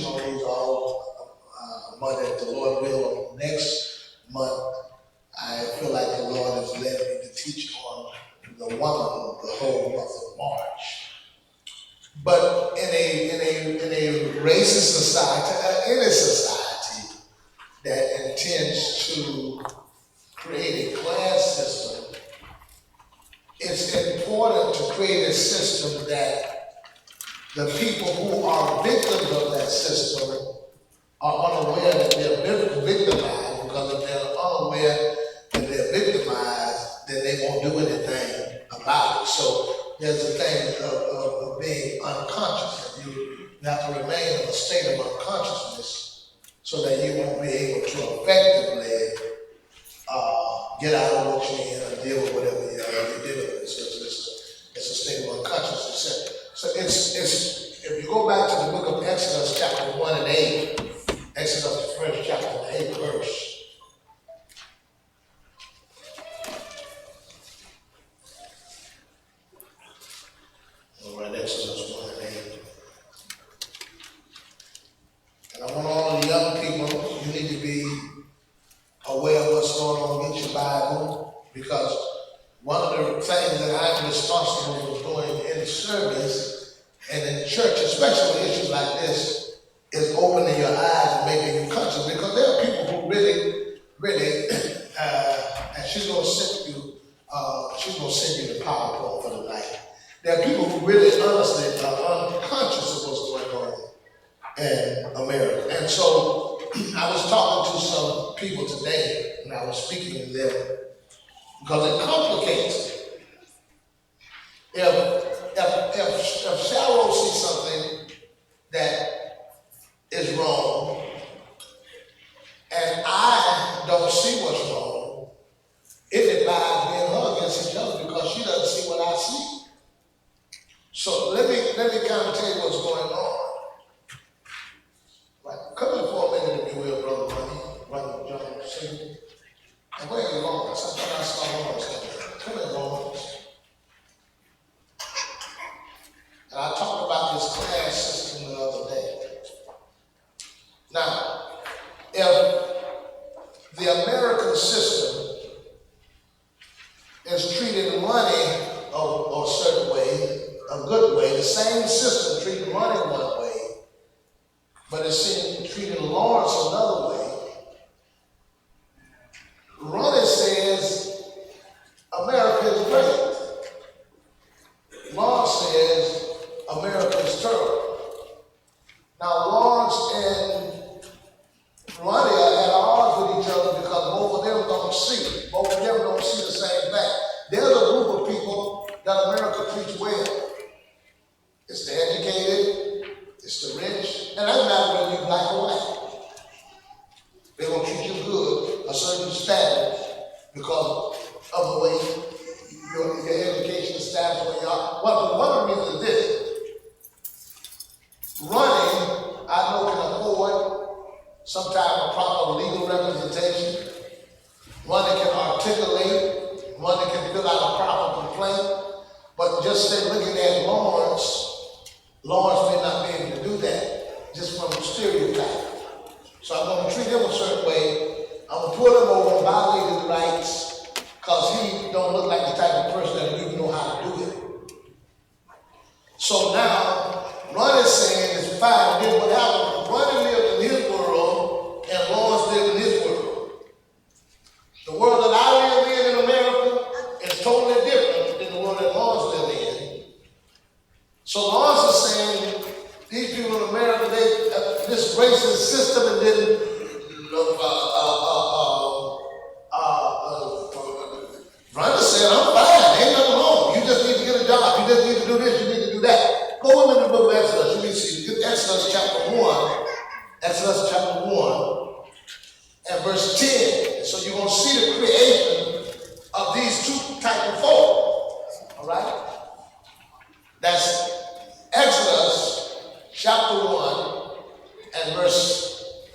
on these all month, if the Lord will. Next month, I feel like the Lord has led me to teach on the woman the whole month of March. But in a racist society, any society that intends to create a class system, it's important to create a system that the people who are victims of that system are unaware that they're victimized, because if they're unaware that they're victimized, then they won't do anything about it. So there's a thing of being unconscious. You have to remain in a state of unconsciousness so that you won't be able to effectively get out of what you're in and deal with whatever you're dealing with. So it's a state of unconsciousness. So it's if you go back to the book of Exodus, chapter 1 and 8, Exodus, the first chapter, the 8th verse. All right, Exodus 1 and 8. And I want all the young people, you need to be aware of what's going on with your Bible, because one of the things that I'm responsible for doing in service and in church, especially issues like this, is opening your eyes and making you conscious, because there are people who really, and she's going to send you the PowerPoint for the night. There are people who really honestly are unconscious of what's going on in America. And so I was talking to some people today, and I was speaking to them, because it complicates it. If Cheryl sees something that is wrong, and I don't see what's wrong, it divides me and her against each other, because she doesn't see what I see. So let me kind of tell you what's going on. Right. Come in for a minute if you will, Brother Money, Brother John, see? And where are you, Lawrence? I thought I saw Lawrence. Come in, Lawrence. And I talked about this class system the other day. Now, if the American system is treating money a certain way, a good way, the same system treating money one way, but it's treating Lawrence another way, Ronnie says America is great. Lawrence says America is terrible. Now, Lawrence and Ronnie are at odds with each other, because both of them don't see. Both of them don't see the same thing. There's a group of people that America treats well. It's the educated, it's the rich, and that's not whether you're black or white. They're going to treat you good, a certain status, because of the way your education status where you are. Well, one of the reasons is this. Running, I know, can afford some type of proper legal representation. Running can articulate, running can fill out a proper complaint. But just say, looking at Lawrence may not be able to do that, just from stereotype. So I'm going to treat him a certain way. I'm going to pull him over and violate his rights, because he don't look like the type of person that even know how to do it. So now, Ron is saying it's fine. Here's what happened. Ronnie lived in his world, and Lawrence lived in his world. The world that I live in America is totally different than the world that Lawrence lived in. So Lawrence is saying these people in America, this racist system, and then Ronnie said, I'm fine, ain't nothing wrong. You just need to get a job. You just need to do this, you need to do that. Go with me in the book of Exodus. You need to see Exodus chapter 1. Exodus chapter 1 and verse 10. So you're going to see the creation of these two type of folk. All right? That's Exodus chapter 1 and verse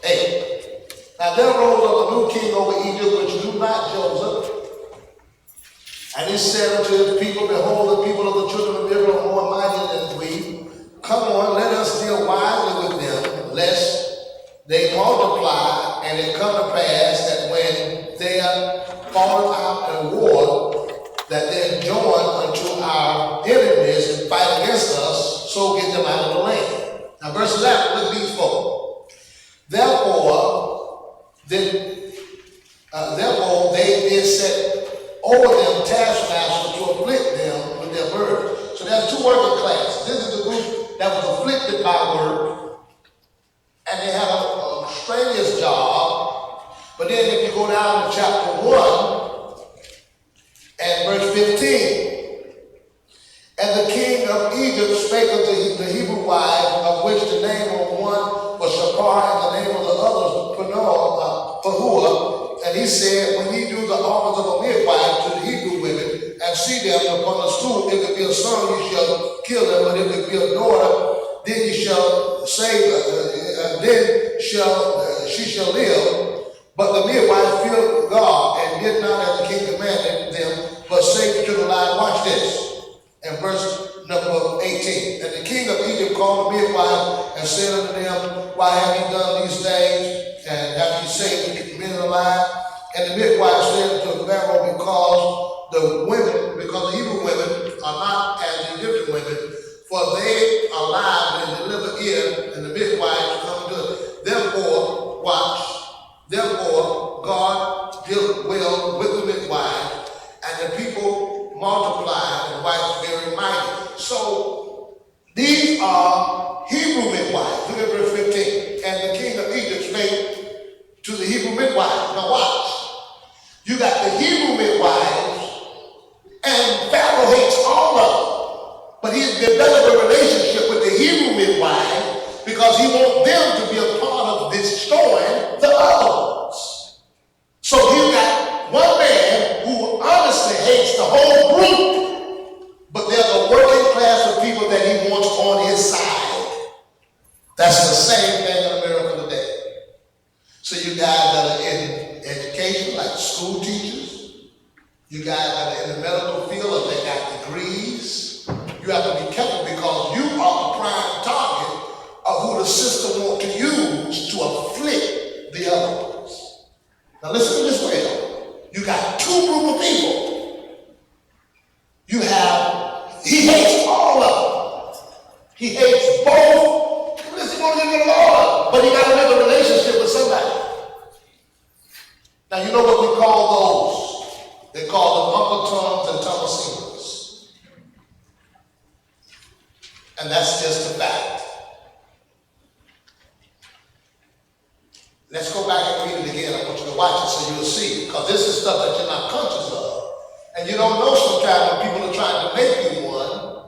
8. Now there rose up a new king over Egypt, which knew not Joseph. And he said unto his people, behold, the people of the children of Israel are more mighty than we. Come on, let us deal wisely with them, lest multiply, and it come to pass that when they are fallen out in war, that they join unto our enemies and fight against us, so get them out of the land. Now verse 11, look at these folk. Therefore they did set over them taskmasters to afflict them with their burdens. So there's two working classes. This is the group that was afflicted by work, and they had a strenuous job. But then if you go down to chapter 1 and verse 15, and the king of Egypt spake unto the Hebrew wives, of which the name of one was Shapar, and the name of the other Pahua. And he said, when ye do the office of a midwife to the Hebrew women, and see them upon the stool, if it be a son, you shall kill them, but if it be a daughter, then ye shall save her, she shall live. But the midwife feared God, and did not as the king commanded them, but saved to the life. Watch this. And verse number 18. And the king of Egypt called the midwife and said unto them, why have ye done these things? And have ye saved the men alive? And the midwife said unto Pharaoh, because the Hebrew women are not as the Egyptian women, for they are alive and deliver ear, and the midwives come to it. Therefore, God dealt well with the midwives, and the people multiplied and waxed very mighty. So these are Hebrew midwives. Look at verse 15. And the king of Egypt spake to the Hebrew midwives. Now watch. You got the Hebrew midwives, and Pharaoh hates all of them. But he's developed a relationship with the Hebrew midwives because he wants them to be a part of destroying the other ones. So he's got one man who honestly hates the whole group, but there's a working class of people that he wants on his side. That's the same thing in America today. So you guys that are in education, like school teachers, you guys that are in the medical field, they got degrees, you have to be careful because you are a prime target of who the system wants to use to afflict the other ones. Now listen to this well. You got two group of people. You have, he hates all of them. He hates both. Listen, he wants to get along, but he got to make a relationship with somebody. Now you know what we call those? They call them Uncle Toms and Thomasines. And that's just a fact. Let's go back and read it again. I want you to watch it so you'll see, because this is stuff that you're not conscious of. And you don't know sometimes when people are trying to make you one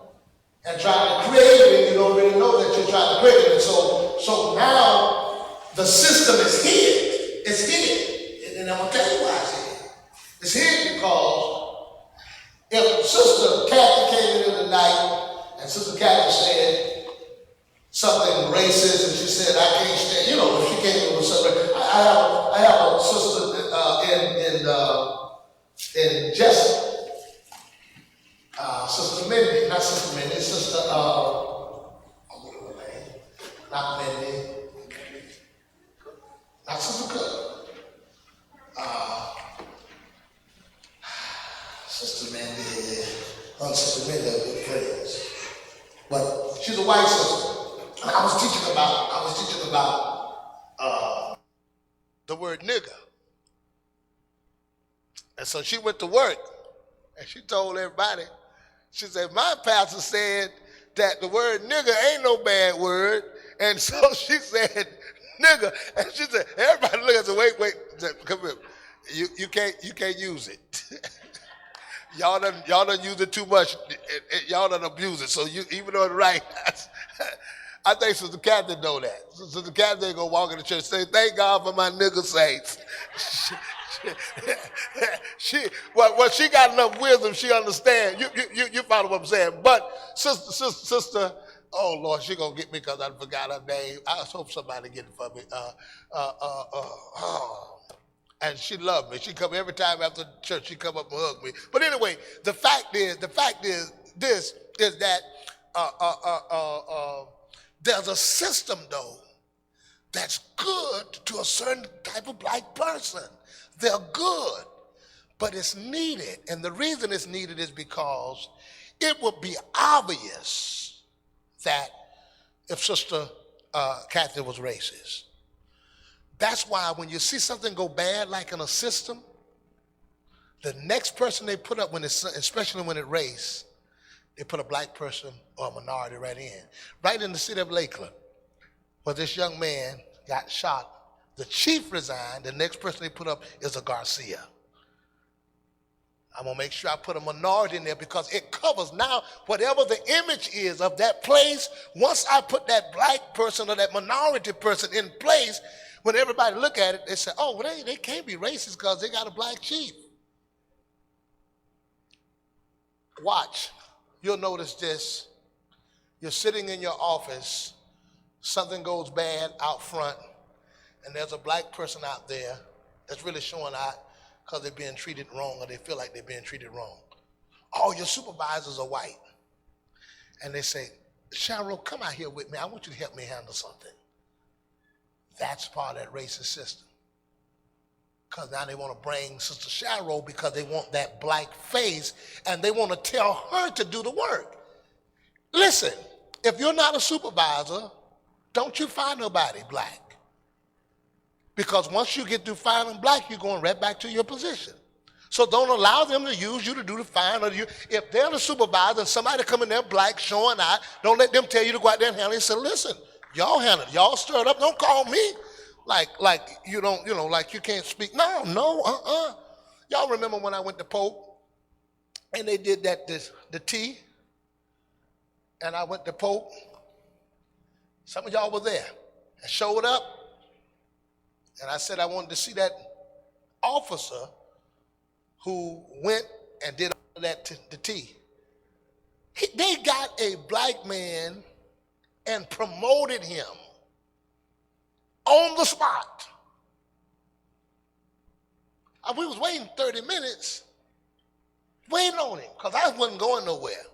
and trying to create it, and you don't really know that you're trying to create it. And so now the system is hid. It's hid. And I'm going to tell you why it's hid. It's hid because if Sister Kathy came in the night and Sister Kathy said something racist, and she said, I can't stand, you know, if she came in with something, I have a sister in Jessup, Sister Mindy, not Sister Mindy, Sister, what is her name? Not Mindy, not Sister Cook. Sister Mindy, Sister Mindy are good friends. But she's a white sister. And I was teaching about the word nigger. And so she went to work and she told everybody, she said, my pastor said that the word nigger ain't no bad word. And so she said, nigger. And she said, everybody look at her, wait, come here. You can't use it. Y'all done use it too much. Y'all done abuse it. So you, even though it's right, I think Sister Kathy know that. Sister Kathy ain't gonna walk in the church and say, thank God for my nigger saints. She got enough wisdom, she understands. You follow what I'm saying. But sister, oh Lord, she gonna get me because I forgot her name. I hope somebody get it for me. And she loved me. She come every time after church, she come up and hug me. But anyway, the fact is this is that there's a system though that's good to a certain type of black person. They're good, but it's needed. And the reason it's needed is because it would be obvious that if Sister Kathy was racist. That's why when you see something go bad, like in a system, the next person they put up, especially when it's race, they put a black person or a minority right in. Right in the city of Lakeland, where this young man got shot, the chief resigned, the next person they put up is a Garcia. I'm going to make sure I put a minority in there because it covers now whatever the image is of that place. Once I put that black person or that minority person in place, when everybody look at it, they say, oh, well, they can't be racist because they got a black chief. Watch. You'll notice this. You're sitting in your office, something goes bad out front, and there's a black person out there that's really showing out because they're being treated wrong or they feel like they're being treated wrong. All your supervisors are white. And they say, Cheryl, come out here with me. I want you to help me handle something. That's part of that racist system. Because now they want to bring Sister Cheryl because they want that black face and they want to tell her to do the work. Listen, if you're not a supervisor, don't you find nobody black. Because once you get through finding black, you're going right back to your position. So don't allow them to use you to do the fine. If they're the supervisor and somebody come in there black showing out, don't let them tell you to go out there and handle it. Say, listen, y'all handle it. Y'all stir it up. Don't call me like you don't, like you can't speak. No. Y'all remember when I went to Pope and they did the T, and I went to Pope. Some of y'all were there. I showed up. And I said I wanted to see that officer who went and did all that to the T. They got a black man and promoted him on the spot. We was waiting 30 minutes, waiting on him, because I wasn't going nowhere.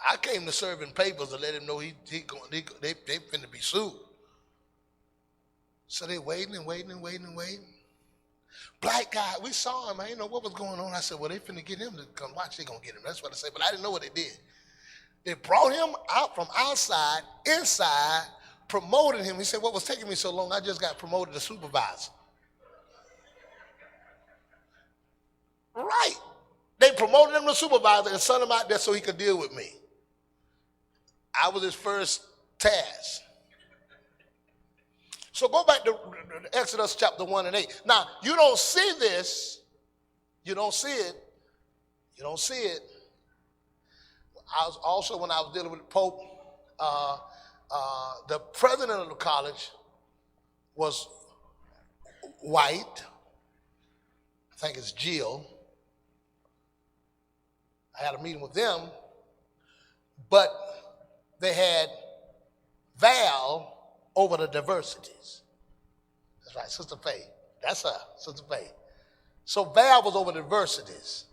I came to serving papers to let him know they finna be sued. So they waiting. Black guy, we saw him. I didn't know what was going on. I said, well, they finna get him to come watch. They gonna get him. That's what I said. But I didn't know what they did. They brought him out from outside, inside, promoted him. He said, what was taking me so long? I just got promoted to supervisor. Right. They promoted him to supervisor and sent him out there so he could deal with me. I was his first task. So go back to Exodus chapter 1 and 8. Now, you don't see this. You don't see it. I was also, when I was dealing with the Pope, the president of the college was white. I think it's Jill. I had a meeting with them, but they had Val over the diversities. That's right, Sister Faye. That's her, Sister Faye. So Val was over diversities.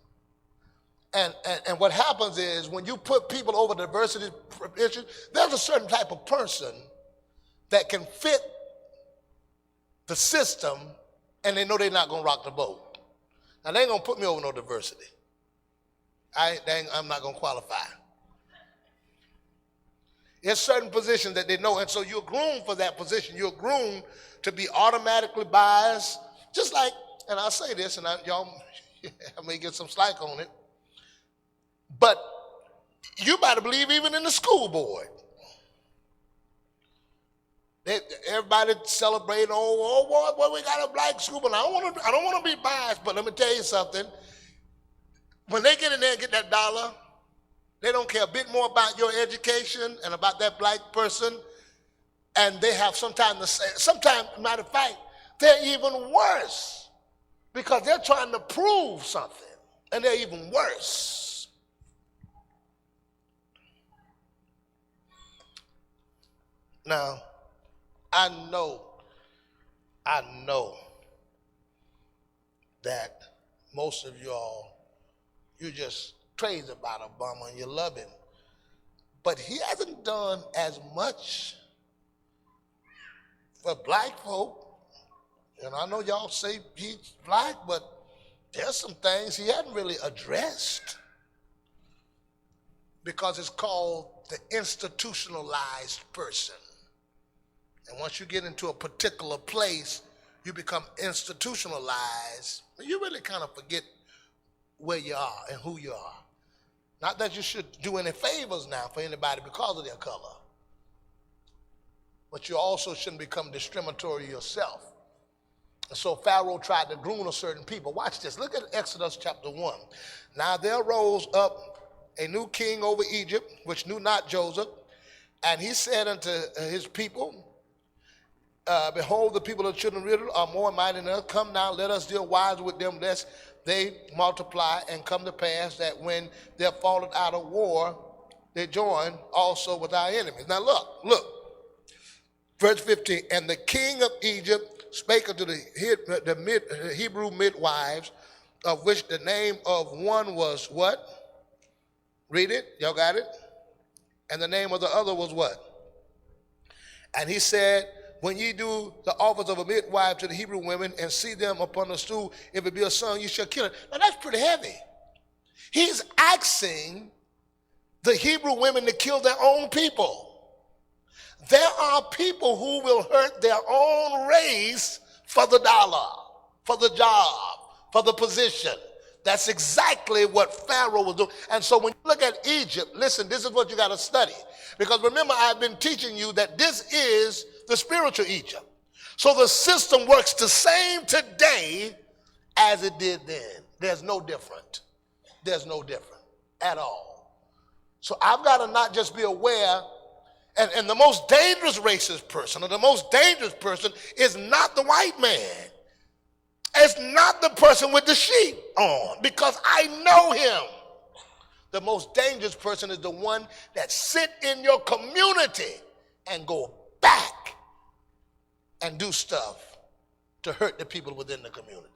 And what happens is when you put people over diversity issues, there's a certain type of person that can fit the system and they know they're not going to rock the boat. Now, they ain't going to put me over no diversity. I'm not going to qualify. There's certain positions that they know, and so you're groomed for that position. You're groomed to be automatically biased, just like, and I'll say this, and y'all I may get some slack on it, but you better believe even in the school board. Everybody celebrating, boy, we got a black school board. I don't want to be biased, but let me tell you something. When they get in there and get that dollar, they don't care a bit more about your education and about that black person. And they have sometimes to say, sometimes, matter of fact, they're even worse because they're trying to prove something. And they're even worse. Now, I know that most of y'all, you're just crazy about Obama and you love him. But he hasn't done as much But black folk, and I know y'all say he's black, but there's some things he hadn't really addressed because it's called the institutionalized person. And once you get into a particular place, you become institutionalized. You really kind of forget where you are and who you are. Not that you should do any favors now for anybody because of their color, but you also shouldn't become discriminatory yourself. And so Pharaoh tried to groom a certain people. Watch this. Look at Exodus chapter 1. Now there rose up a new king over Egypt, which knew not Joseph. And he said unto his people, behold, the people of the children of Israel are more mighty than us. Come now, let us deal wise with them, lest they multiply and come to pass that when they're fallen out of war, they join also with our enemies. Now look. Verse 15, and the king of Egypt spake unto the Hebrew midwives, of which the name of one was what? Read it. Y'all got it? And the name of the other was what? And he said, when ye do the office of a midwife to the Hebrew women and see them upon the stool, if it be a son, you shall kill it. Now that's pretty heavy. He's asking the Hebrew women to kill their own people. There are people who will hurt their own race for the dollar, for the job, for the position. That's exactly what Pharaoh was doing. And so when you look at Egypt, listen, this is what you got to study. Because remember, I've been teaching you that this is the spiritual Egypt. So the system works the same today as it did then. There's no different. There's no different at all. So I've got to not just be aware. And the most dangerous racist person, or the most dangerous person, is not the white man. It's not the person with the sheep on, because I know him. The most dangerous person is the one that sit in your community and go back and do stuff to hurt the people within the community.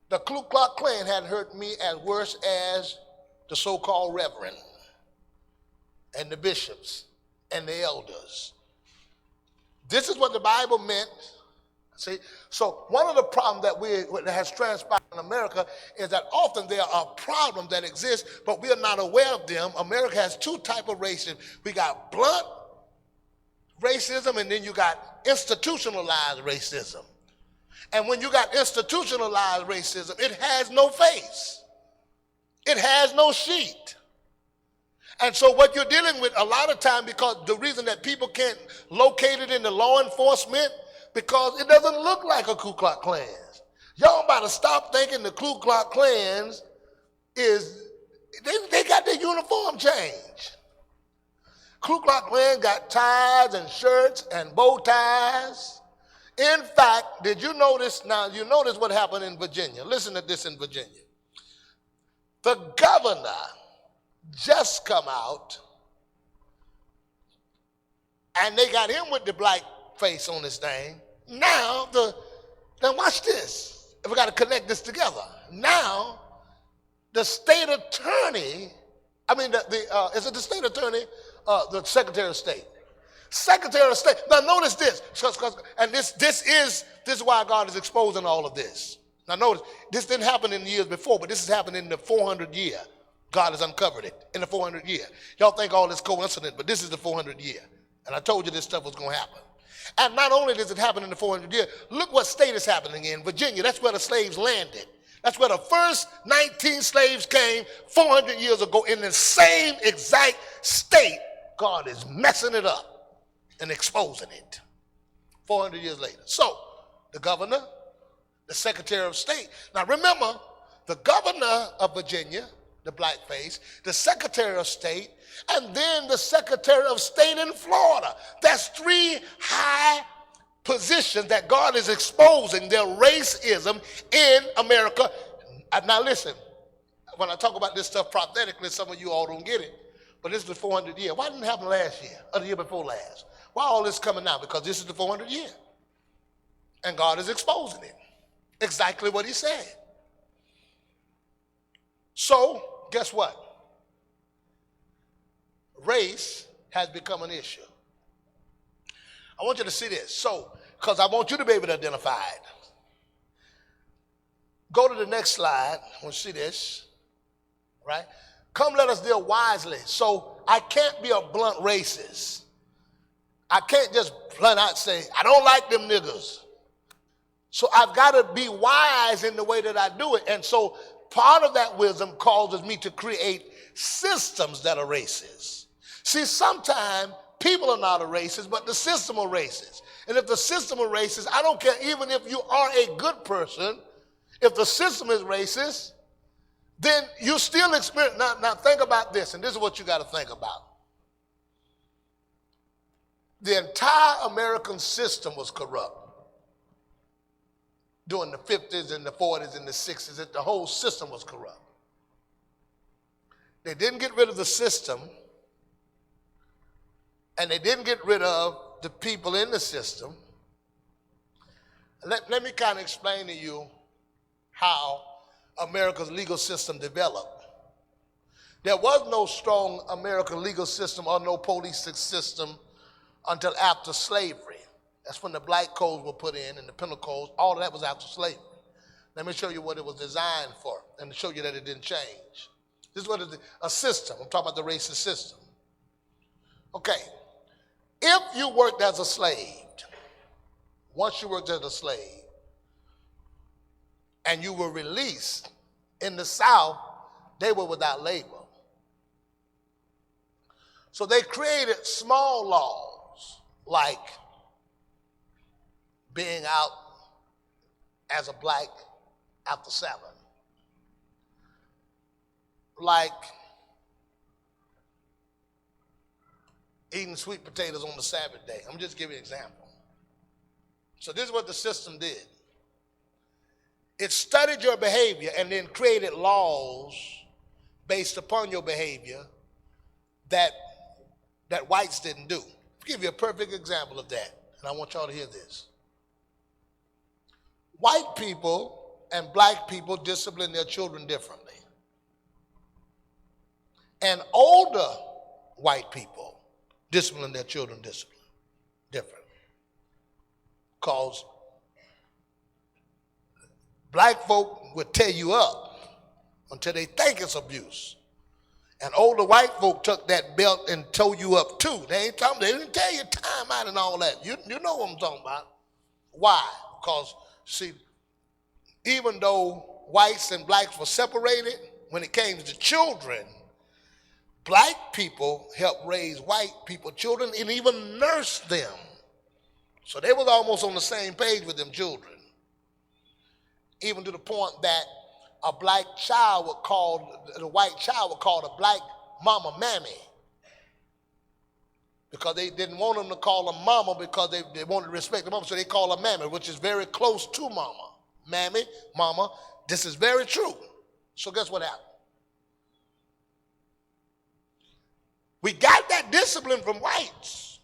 The Ku Klux Klan had hurt me as worse as the so-called reverend and the bishops and the elders. This is what the Bible meant. See, so one of the problems that has transpired in America is that often there are problems that exist, but we are not aware of them. America has two types of racism. We got blunt racism, and then you got institutionalized racism. And when you got institutionalized racism, it has no face. It has no sheet. And so what you're dealing with a lot of time, because the reason that people can't locate it in the law enforcement, because it doesn't look like a Ku Klux Klan. Y'all about to stop thinking the Ku Klux Klans is, they got their uniform changed. Ku Klux Klan got ties and shirts and bow ties. In fact, did you notice, now you notice what happened in Virginia. Listen to this in Virginia. The governor just come out and they got him with the black face on this thing. Now watch this. We got to connect this together. Now the state attorney, is it the state attorney? The Secretary of State. Secretary of State. Now notice this, and this is why God is exposing all of this. Now notice, this didn't happen in the years before, but this has happened in the 400 year. God has uncovered it in the 400 year. Y'all think all this coincidence, but this is the 400 year. And I told you this stuff was going to happen. And not only does it happen in the 400 year, look what state is happening in. Virginia, that's where the slaves landed. That's where the first 19 slaves came 400 years ago in the same exact state. God is messing it up and exposing it 400 years later. So the governor, the Secretary of State. Now remember, the governor of Virginia, the blackface, the Secretary of State, and then the Secretary of State in Florida. That's three high positions that God is exposing their racism in America. Now listen, when I talk about this stuff prophetically, some of you all don't get it, but this is the 400 year. Why didn't it happen last year or the year before last? Why all this coming now? Because this is the 400 year. And God is exposing it. Exactly what he said. So, guess what? Race has become an issue. I want you to see this. So, because I want you to be able to identify it. Go to the next slide. I want to see this. Right? Come, let us deal wisely. So I can't be a blunt racist. I can't just blunt out say, I don't like them niggers. So I've got to be wise in the way that I do it. And so part of that wisdom causes me to create systems that are racist. See, sometimes people are not a racist, but the system are racist. And if the system are racist, I don't care, even if you are a good person, if the system is racist, then you still experience. Now think about this, and this is what you got to think about. The entire American system was corrupt during the 50s and the 40s and the 60s. The whole system was corrupt. They didn't get rid of the system, and they didn't get rid of the people in the system. Let me kind of explain to you how America's legal system developed. There was no strong American legal system or no police system until after slavery. That's when the black codes were put in and the penal codes. All of that was after slavery. Let me show you what it was designed for and to show you that it didn't change. This is what it is, a system. I'm talking about the racist system. Okay. If you worked as a slave, once you worked as a slave, and you were released, in the South, they were without labor. So they created small laws like being out as a black after 7. Like eating sweet potatoes on the Sabbath day. I'm just giving you an example. So this is what the system did. It studied your behavior and then created laws based upon your behavior that whites didn't do. I'll give you a perfect example of that, and I want y'all to hear this. White people and black people discipline their children differently. And older white people discipline their children different. Because black folk would tear you up until they think it's abuse. And older white folk took that belt and tore you up too. They didn't tell you time out and all that. You know what I'm talking about. Why? Because, see, even though whites and blacks were separated, when it came to children, black people helped raise white people children and even nurse them. So they was almost on the same page with them children. Even to the point that a white child would call a black mama mammy. Because they didn't want them to call her mama because they wanted to respect the mama, so they call her mammy, which is very close to mama. Mammy, mama, this is very true. So guess what happened? We got that discipline from whites.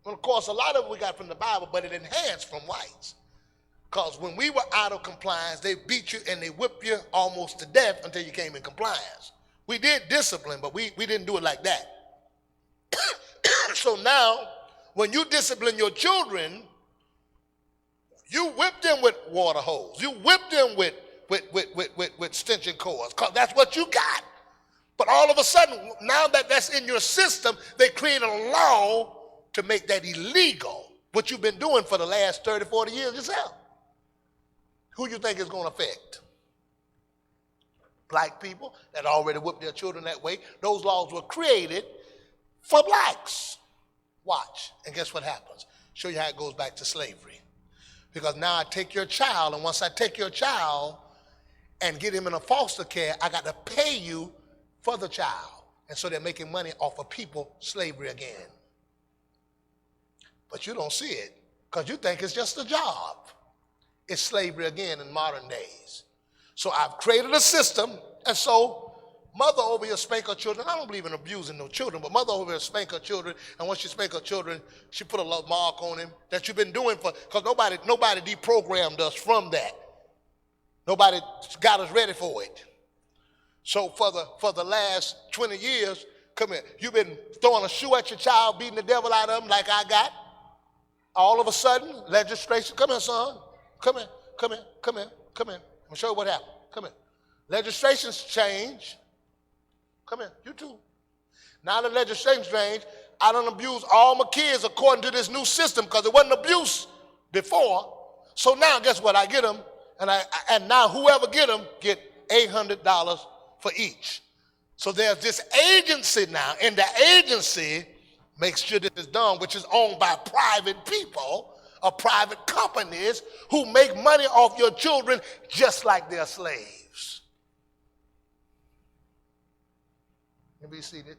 And of course, a lot of it we got from the Bible, but it enhanced from whites. Because when we were out of compliance, they beat you and they whipped you almost to death until you came in compliance. We did discipline, but we didn't do it like that. So now, when you discipline your children, you whip them with water hose. You whip them with extension cords, because that's what you got. But all of a sudden, now that that's in your system, they create a law to make that illegal, what you've been doing for the last 30, 40 years yourself. Who you think is going to affect? Black people that already whipped their children that way. Those laws were created for blacks. Watch, and guess what happens? Show you how it goes back to slavery. Because now I take your child, and once I take your child and get him in a foster care, I got to pay you for the child. And so they're making money off of people, slavery again. But you don't see it because you think it's just a job. It's slavery again in modern days. So I've created a system, and so mother over here spank her children. I don't believe in abusing no children, but mother over here spank her children, and once she spank her children, she put a little mark on him that you've been doing because nobody deprogrammed us from that. Nobody got us ready for it. So for the last 20 years, come here, you've been throwing a shoe at your child, beating the devil out of him like I got. All of a sudden, legislation, come here, son. Come here, come here, come here, come here. I'm going to show you what happened. Come here. Legislation's changed. Come here, you too. Now the legislation's changed. I done abuse all my kids according to this new system because it wasn't abuse before. So now guess what? I get them, and now whoever get them get $800 for each. So there's this agency now, and the agency makes sure that it's done, which is owned by private people or private companies who make money off your children just like they're slaves. You be seated.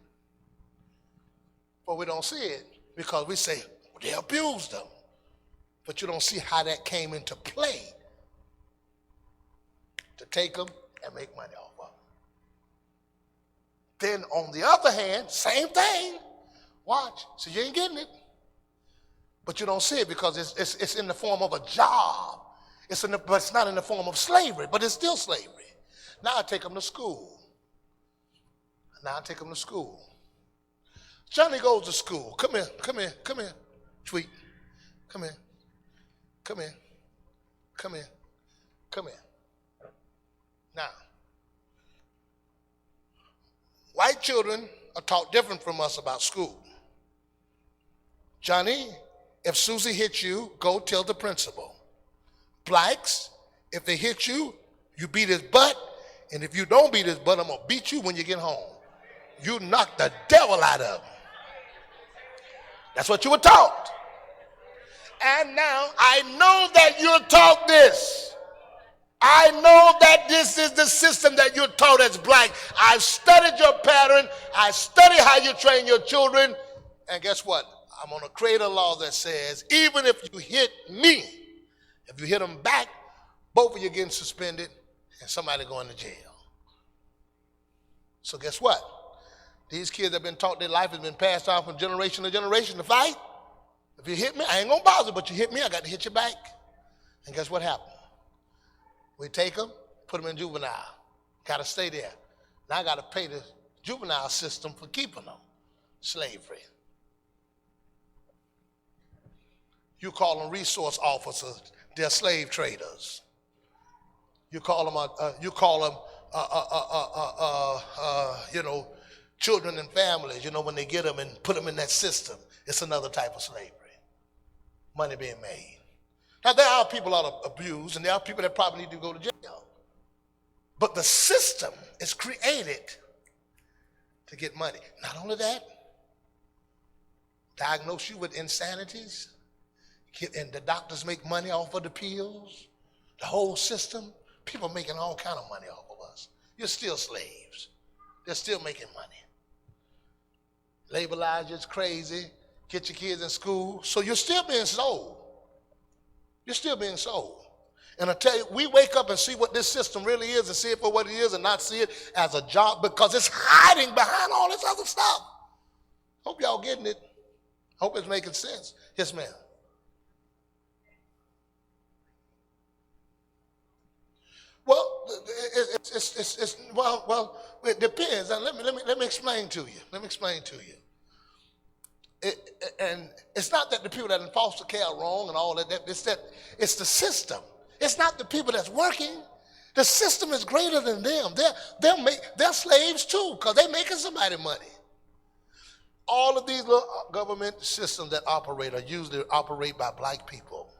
But we don't see it because we say they abused them. But you don't see how that came into play to take them and make money off of them. Then on the other hand, same thing. Watch. So you ain't getting it. But you don't see it because it's in the form of a job. But it's not in the form of slavery, but it's still slavery. Now I take them to school. Johnny goes to school. Come here, come here, come here. Tweet. Come here. Come here. Come here. Come here. Now, white children are taught different from us about school. Johnny, if Susie hits you, go tell the principal. Blacks, if they hit you, you beat his butt. And if you don't beat his butt, I'm going to beat you when you get home. You knock the devil out of him. That's what you were taught. And now I know that you're taught this. I know that this is the system that you're taught as black. I've studied your pattern. I study how you train your children. And guess what? I'm going to create a law that says even if you hit me, if you hit them back, both of you getting suspended and somebody going to jail. So guess what? These kids have been taught their life has been passed on from generation to generation to fight. If you hit me, I ain't going to bother, but you hit me, I got to hit you back. And guess what happened? We take them, put them in juvenile. Got to stay there. Now I got to pay the juvenile system for keeping them. Slavery. You call them resource officers. They're slave traders. You call them, children and families, when they get them and put them in that system, it's another type of slavery. Money being made. Now, there are people that are abused, and there are people that probably need to go to jail. But the system is created to get money. Not only that, diagnose you with insanities, and the doctors make money off of the pills, the whole system. People are making all kind of money off of us. You're still slaves. They're still making money. Labor laws is crazy. Get your kids in school. So you're still being sold. You're still being sold. And I tell you, we wake up and see what this system really is and see it for what it is and not see it as a job because it's hiding behind all this other stuff. Hope y'all getting it. Hope it's making sense. Yes, ma'am. Well, it depends. Now, let me explain to you. And it's not that the people that in foster care are wrong and all that. It's the system. It's not the people that's working. The system is greater than them. They're slaves too because they're making somebody money. All of these little government systems that operate are usually operate by black people.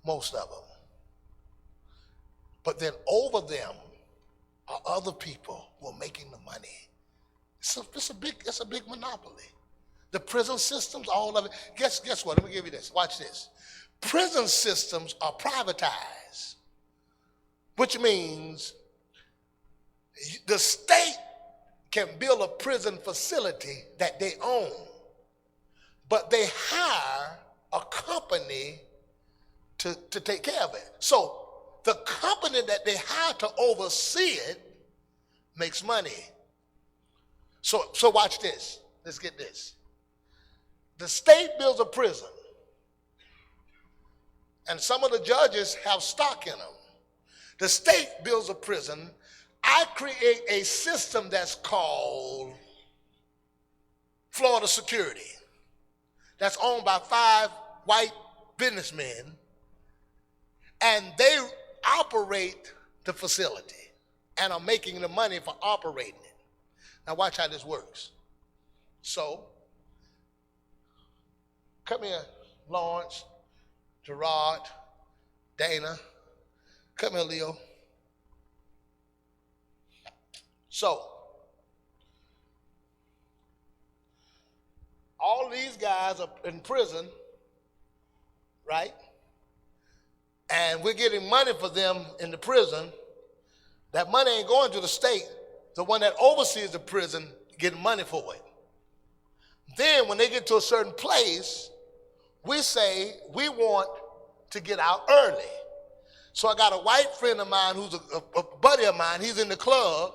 Most of them. But then over them are other people who are making the money. It's a big monopoly. The prison systems, all of it. Guess what? Let me give you this. Watch this. Prison systems are privatized, which means the state can build a prison facility that they own, but they hire a company to take care of it. So the company that they hire to oversee it makes money. So watch this. Let's get this. The state builds a prison, and some of the judges have stock in them. The state builds a prison. I create a system that's called Florida Security. That's owned by 5 white businessmen, and they operate the facility and are making the money for operating it. Now watch how this works. So, come here, Lawrence, Gerard, Dana. Come here, Leo. So, all these guys are in prison, right? And we're getting money for them in the prison. That money ain't going to the state. The one that oversees the prison getting money for it. Then when they get to a certain place, we say we want to get out early. So I got a white friend of mine who's a buddy of mine. He's in the club.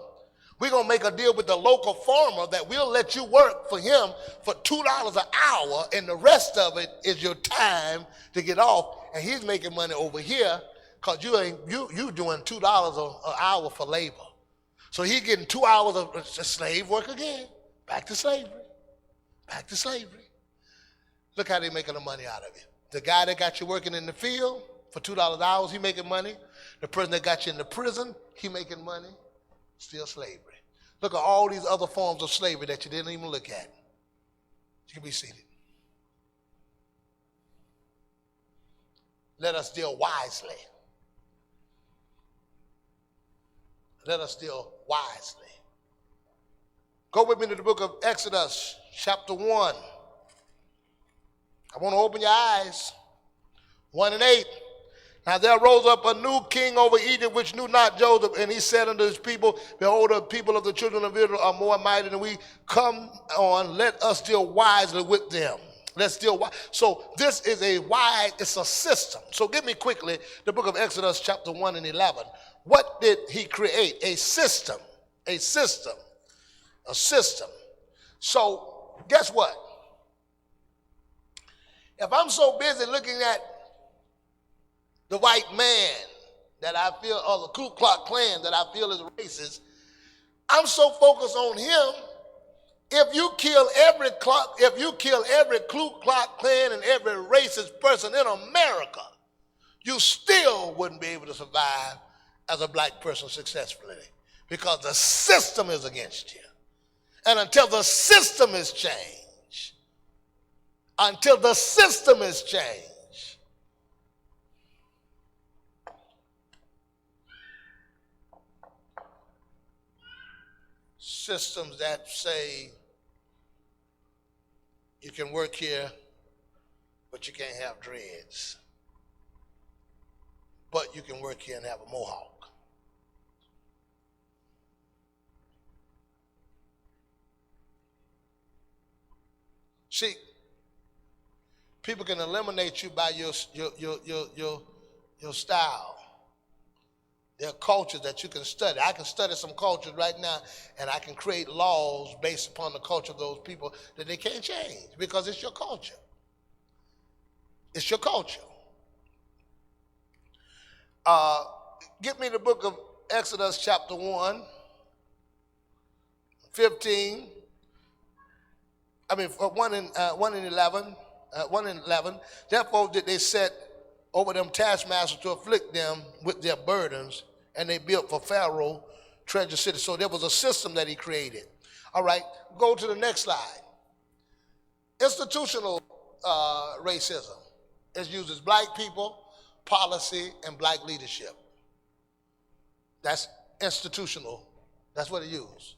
We're going to make a deal with the local farmer that we'll let you work for him for $2 an hour, and the rest of it is your time to get off. And he's making money over here because you doing $2 an hour for labor. So he's getting 2 hours of slave work again. Back to slavery. Back to slavery. Look how they're making the money out of it. The guy that got you working in the field for $2 an hour, he making money. The person that got you in the prison, he making money. Still slavery. Look at all these other forms of slavery that you didn't even look at. You can be seated. Let us deal wisely. Let us deal wisely. Go with me to the book of Exodus, chapter 1. I want to open your eyes. 1 and 8. Now there rose up a new king over Egypt, which knew not Joseph, and he said unto his people, behold, the people of the children of Israel are more mighty than we. Come on, let us deal wisely with them. Let's deal wise. So this is it's a system. So give me quickly the book of Exodus, chapter 1 and 11. What did he create? A system. A system. A system. So guess what? If I'm so busy looking at the white man that I feel, or the Ku Klux Klan that I feel is racist, I'm so focused on him. If you kill every Ku Klux Klan and every racist person in America, you still wouldn't be able to survive as a black person successfully, because the system is against you. And until the system is changed, systems that say you can work here, but you can't have dreads. But you can work here and have a mohawk. See, people can eliminate you by your style. There are cultures that you can study. I can study some cultures right now, and I can create laws based upon the culture of those people that they can't change, because it's your culture. It's your culture. Get me the book of Exodus chapter 1, 15. 1 and 11. 1 and 11. Therefore did they set over them taskmasters to afflict them with their burdens, and they built for Pharaoh treasure cities. So there was a system that he created. All right, go to the next slide. Institutional racism. It uses black people, policy, and black leadership. That's institutional. That's what it uses.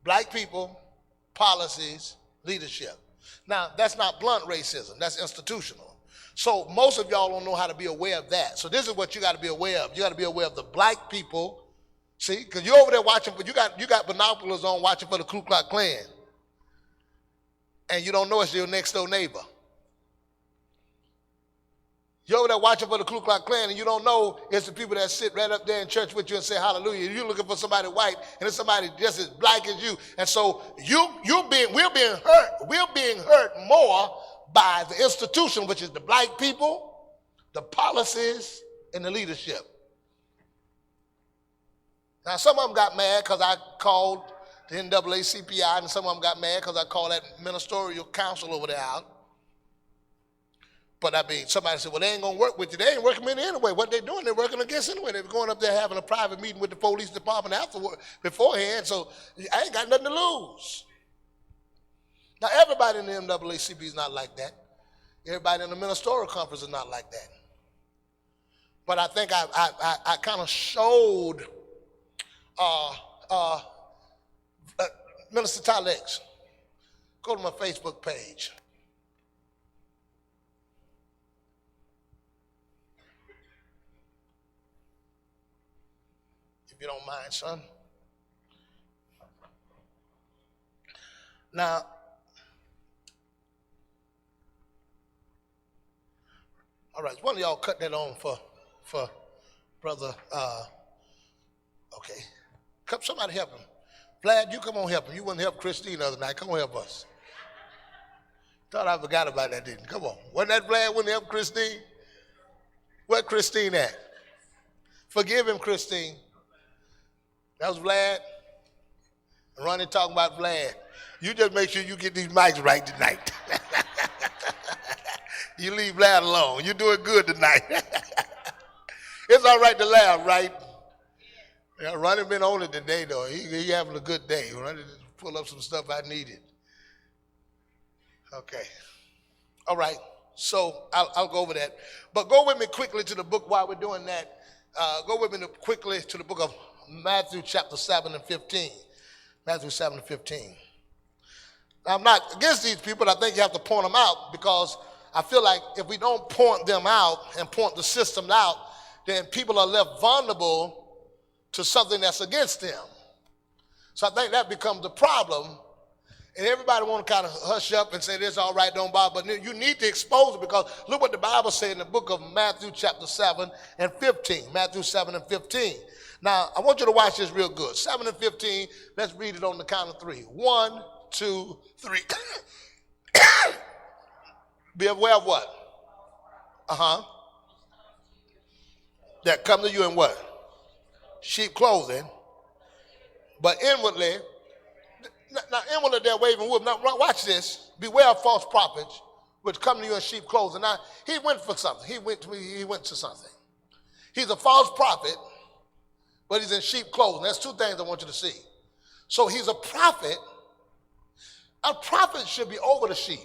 Black people, policies, leadership. Now, that's not blunt racism. That's institutional. So most of y'all don't know how to be aware of that. So this is what you got to be aware of. You got to be aware of the black people. See, because you're over there watching, but you got binoculars on watching for the Ku Klux Klan. And you don't know it's your next door neighbor. You're over there watching for the Ku Klux Klan, and you don't know it's the people that sit right up there in church with you and say hallelujah. You're looking for somebody white, and it's somebody just as black as you. And so we're being hurt more by the institution, which is the black people, the policies, and the leadership. Now, some of them got mad because I called the NAACPI, and some of them got mad because I called that ministerial council over there out. But I mean, somebody said, well, they ain't going to work with you. They ain't working with you anyway. What they doing, they're working against anyway. They're going up there having a private meeting with the police department beforehand, so I ain't got nothing to lose. Now, everybody in the NAACP is not like that. Everybody in the ministerial conference is not like that. But I think I kind of showed Minister Tylex. Go to my Facebook page. If you don't mind, son. Now, all right, one of y'all cut that on for brother, okay. Come, somebody help him. Vlad, you come on help him. You wouldn't help Christine the other night. Come on help us. Thought I forgot about that, didn't you? Come on. Wasn't that Vlad wouldn't help Christine? Where Christine at? Forgive him, Christine. That was Vlad. Ronnie talking about Vlad. You just make sure you get these mics right tonight. You leave Vlad alone. You're doing good tonight. It's all right to laugh, right? Yeah, Ronnie been on it today, though. He having a good day. Ronnie just pull up some stuff I needed. Okay. All right. So I'll go over that. But go with me quickly to the book while we're doing that. Go with me quickly to the book of Matthew chapter 7 and 15. Matthew 7 and 15. Now, I'm not against these people, but I think you have to point them out because I feel like if we don't point them out and point the system out, then people are left vulnerable to something that's against them. So I think that becomes a problem. And everybody want to kind of hush up and say, this all right, don't bother. But you need to expose it because look what the Bible said in the book of Matthew chapter 7 and 15. Matthew 7 and 15. Now, I want you to watch this real good. 7 and 15, let's read it on the count of 3. 1, 2, 3. Be aware of what? That come to you in what? Sheep clothing. But inwardly, now inwardly they're waving wood. Now watch this. Beware of false prophets which come to you in sheep clothing. Now he went for something. He went to something. He's a false prophet, but he's in sheep clothing. That's two things I want you to see. So he's a prophet. A prophet should be over the sheep.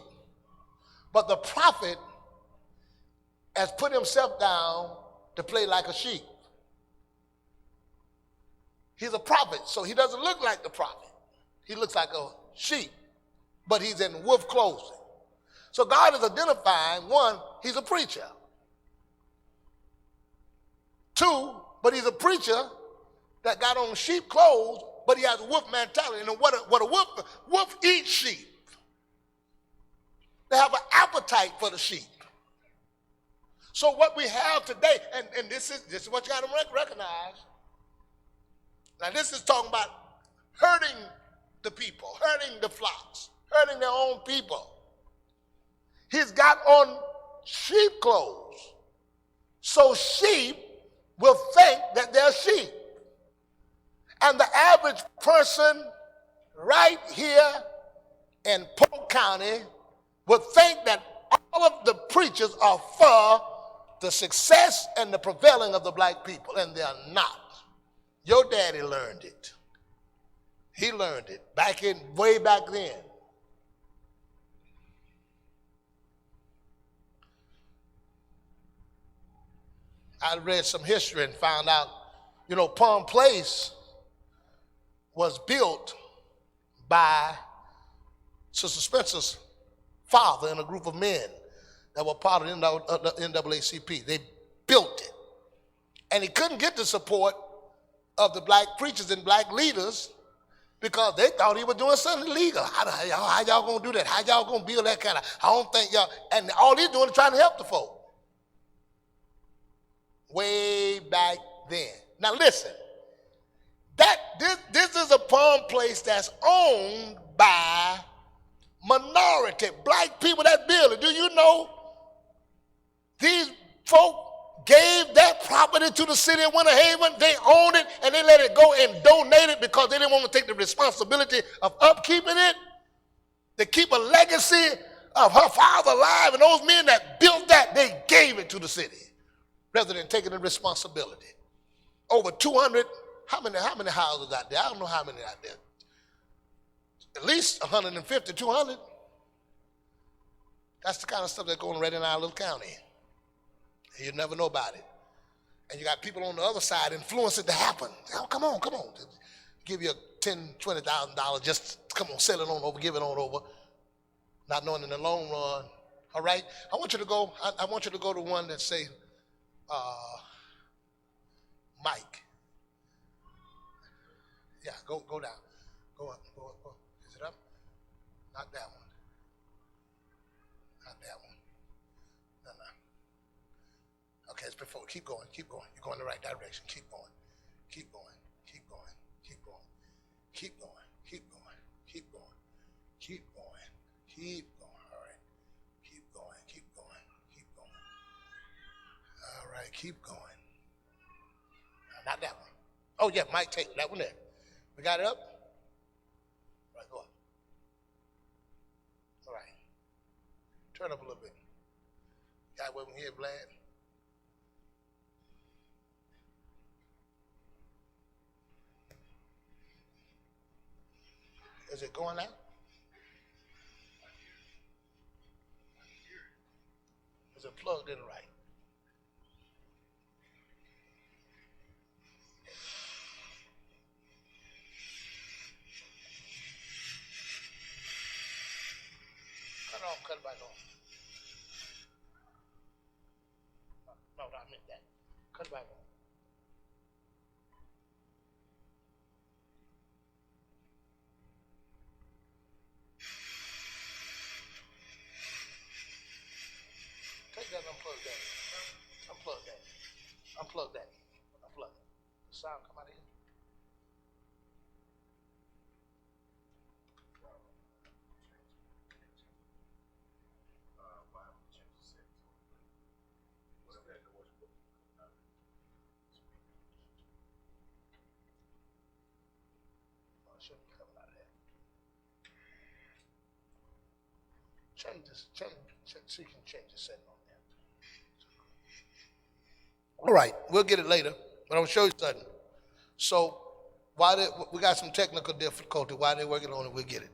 But the prophet has put himself down to play like a sheep. He's a prophet, so he doesn't look like the prophet. He looks like a sheep, but he's in wolf clothing. So God is identifying, one, he's a preacher. Two, but he's a preacher that got on sheep clothes, but he has a wolf mentality. And what a wolf eats sheep. They have an appetite for the sheep. So what we have today, and this is what you got to recognize. Now this is talking about hurting the people, hurting the flocks, hurting their own people. He's got on sheep clothes. So sheep will think that they're sheep. And the average person right here in Polk County would think that all of the preachers are for the success and the prevailing of the black people, and they're not. Your daddy learned it. He learned it way back then. I read some history and found out, Palm Place was built by Sister Spencer's father and a group of men that were part of the NAACP. They built it. And he couldn't get the support of the black preachers and black leaders because they thought he was doing something illegal. How y'all gonna do that? How y'all gonna build that kind of, I don't think y'all, and all he's doing is trying to help the folk. Way back then. Now listen, this is a Palm Place that's owned by minority black people that build it. Do you know these folk gave that property to the city of Winter Haven? They owned it and they let it go and donate it because they didn't want to take the responsibility of upkeeping it. They keep a legacy of her father alive, and those men that built that, they gave it to the city rather than taking the responsibility. Over 200, how many houses out there? I don't know how many out there. At least 150, 200. That's the kind of stuff that's going right in our little county. And you never know about it. And you got people on the other side influence it to happen. Oh, come on. Give you $10,000, $20,000, just come on, sell it on over, give it on over. Not knowing in the long run. All right? I want you to go to one that say, Mike. Yeah, go down. Go up. Is it up? Not that one. Not that one. No. Okay, it's before. Keep going. You're going the right direction. Keep going. All right. Keep going. All right, keep going. Not that one. Oh, yeah, Mike, take that one there. We got it up? All right, go up. All right. Turn up a little bit. Got it over here, Vlad? Is it going out? Is it plugged in right? Cut it back on. No, I meant that. Cut it back on. Take that and unplug that. Unplug that. The sound come out of here. Shouldn't be coming out of there. Change so you can change the setting on there. All right, we'll get it later, but I'm gonna show you something. So we got some technical difficulty. While they're working on it, we'll get it.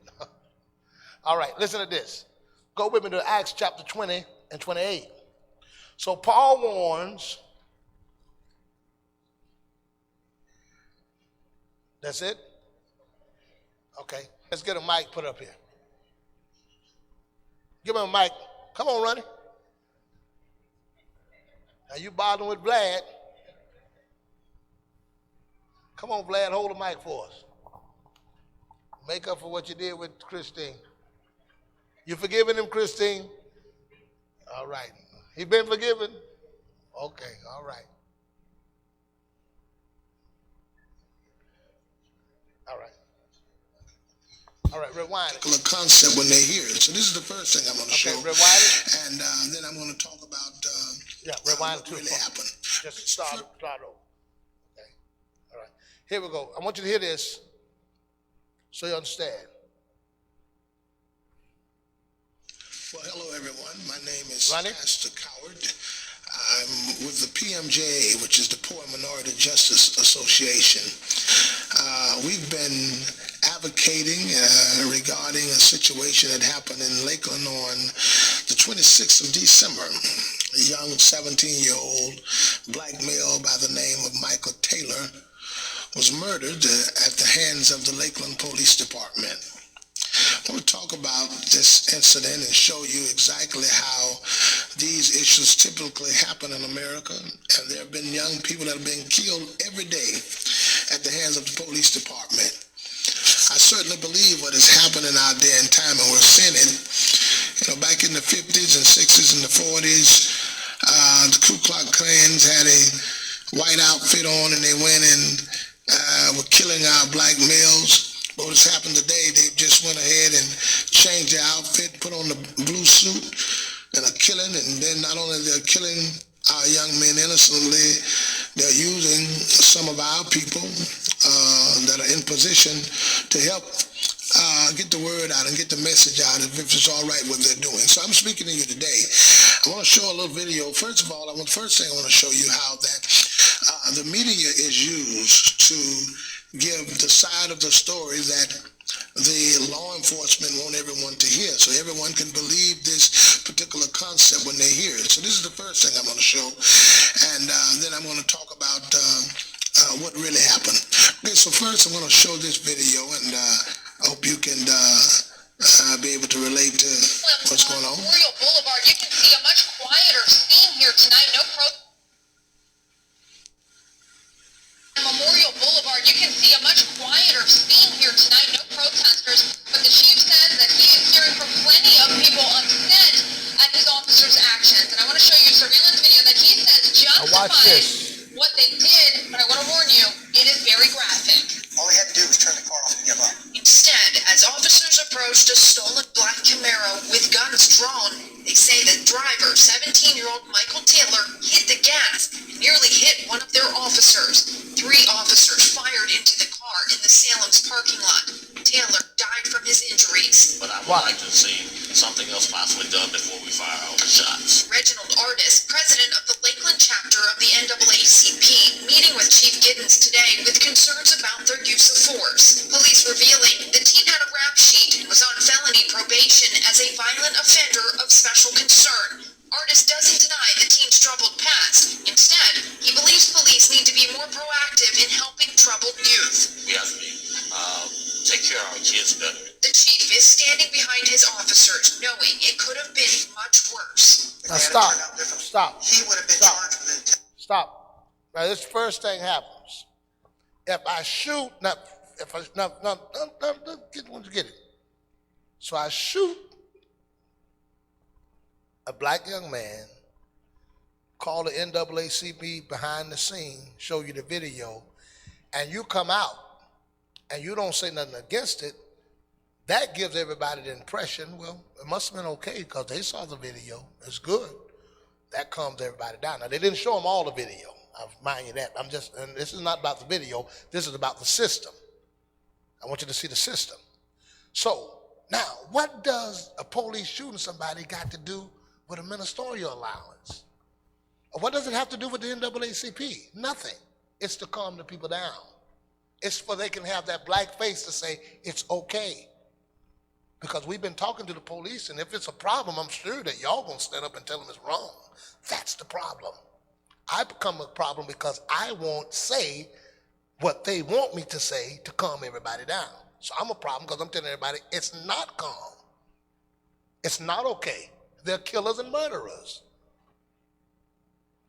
All right, listen to this. Go with me to Acts chapter 20 and 28. So Paul warns. That's it? Okay, let's get a mic put up here. Give him a mic. Come on, Ronnie. Now you bothering with Vlad. Come on, Vlad, hold the mic for us. Make up for what you did with Christine. You forgiving him, Christine? All right. He been forgiven? Okay, all right. All right, rewind it. A concept when they hear it. So this is the first thing I'm going to show. Okay, rewind it. And then I'm going to talk about rewind what it really happened. Just start over. Okay. All right. Here we go. I want you to hear this so you understand. Well, hello, everyone. My name is Ronnie? Pastor Cowart. I'm with the PMJA, which is the Poor Minority Justice Association. We've been advocating regarding a situation that happened in Lakeland on the 26th of December. A young 17-year-old black male by the name of Michael Taylor was murdered at the hands of the Lakeland Police Department. I want to talk about this incident and show you exactly how these issues typically happen in America. And there have been young people that have been killed every day at the hands of the police department. I certainly believe what has happened in our day and time, and we're seeing it. You know, back in the 50s and 60s and the 40s, the Ku Klux Klans had a white outfit on, and they went and were killing our black males. What has happened today, they just went ahead and changed their outfit, put on the blue suit, and are killing. And then not only they're killing our young men innocently, they're using some of our people that are in position to help get the word out and get the message out if it's all right what they're doing. So I'm speaking to you today. I want to show a little video. First of all, first thing I want to show you how that the media is used to give the side of the story that the law enforcement want everyone to hear, so everyone can believe this particular concept when they hear it. So this is the first thing I'm going to show, and then I'm going to talk about what really happened. Okay, so first I'm going to show this video, and I hope you can be able to relate to what's going on. Memorial Boulevard, you can see a much quieter scene here tonight. Memorial Boulevard, you can see a much quieter scene here tonight. No protesters, but the chief says that he is hearing from plenty of people upset at his officers' actions. And I want to show you a surveillance video that he says justifies what they did, but I want to warn you, it is very graphic. All they had to do was turn the car off and give up. Instead, as officers approached a stolen black Camaro with guns drawn, they say the driver, 17-year-old Michael Taylor, hit the gas and nearly hit one of their officers. 3 officers fired into the car in the Salem's parking lot. Taylor died from his injuries. But I would like to see something else possibly done before we fire all the shots. Reginald Artis, president of the Lakeland chapter of the NAACP, meeting with Chief Giddens today with concerns about their use of force. Police revealing the teen had a rap sheet and was on felony probation as a violent offender of special concern. Artis doesn't deny the teen's troubled past. Instead, he believes police need to be more proactive in helping troubled youth. We have to be, take care of our kids better. The chief is standing behind his officers, knowing it could have been much worse. Now stop. He would have been charged with intent. Stop. Now this first thing happens. If I shoot, get it. So I shoot a black young man, call the NAACP behind the scene, show you the video, and you come out and you don't say nothing against it, that gives everybody the impression, well, it must have been okay because they saw the video. It's good. That calms everybody down. Now, they didn't show them all the video. I'll remind you that. And this is not about the video. This is about the system. I want you to see the system. So, now, what does a police shooting somebody got to do with a ministerial allowance? Or what does it have to do with the NAACP? Nothing. It's to calm the people down. It's for they can have that black face to say it's okay. Because we've been talking to the police, and if it's a problem, I'm sure that y'all gonna stand up and tell them it's wrong. That's the problem. I become a problem because I won't say what they want me to say to calm everybody down. So I'm a problem because I'm telling everybody it's not calm. It's not okay. They're killers and murderers.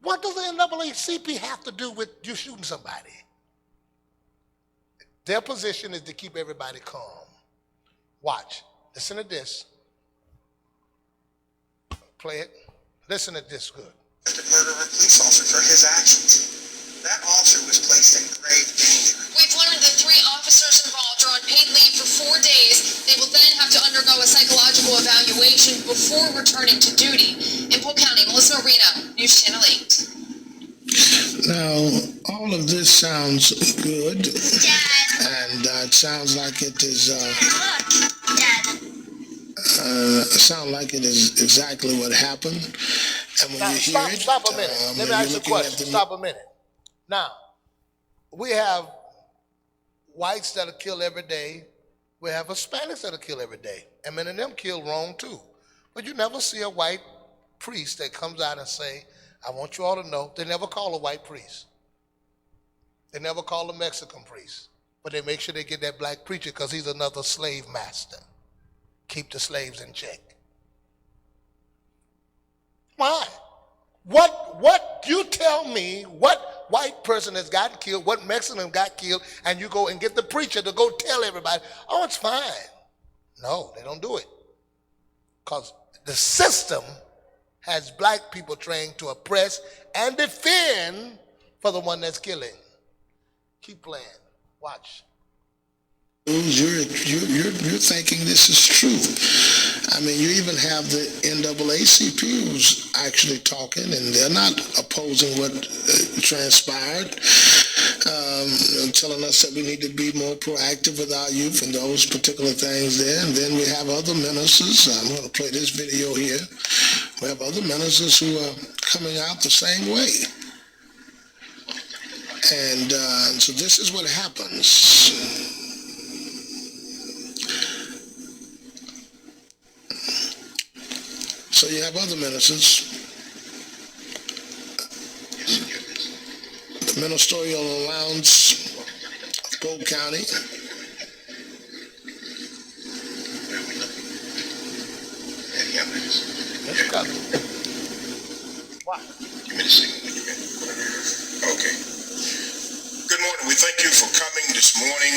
What does the NAACP have to do with you shooting somebody? Their position is to keep everybody calm. Watch. Listen to this. Play it. Listen to this good. To murder a police officer for his actions. That officer was placed in grave danger. We've learned that 3 officers involved are on paid leave for 4 days. They will then have to undergo a psychological evaluation before returning to duty. In Polk County, Melissa Marino, News Channel 8. Now, all of this sounds good, and it sounds like it is. Sound like it is exactly what happened. And when Now, you hear stop a minute. Let me ask you a question. Stop a minute. Now, we have whites that are killed every day. We have Hispanics that are killed every day. And many of them killed wrong too. But you never see a white priest that comes out and say, I want you all to know, they never call a white priest. They never call a Mexican priest. But they make sure they get that black preacher because he's another slave master. Keep the slaves in check. Why? What you tell me what white person has gotten killed, what Mexican got killed, and you go and get the preacher to go tell everybody, oh, it's fine. No, they don't do it. Because the system has black people trained to oppress and defend for the one that's killing. Keep playing. Watch. You're thinking this is true. I mean, you even have the NAACP who's actually talking, and they're not opposing what transpired. telling us that we need to be more proactive with our youth and those particular things there. And then we have other ministers. I'm going to play this video here. We have other ministers who are coming out the same way. And so this is what happens. So you have other ministers. The Ministerial Allowance of Polk County. Let's go. What? Give me the signal when you're ready. Okay. Good morning. We thank you for coming this morning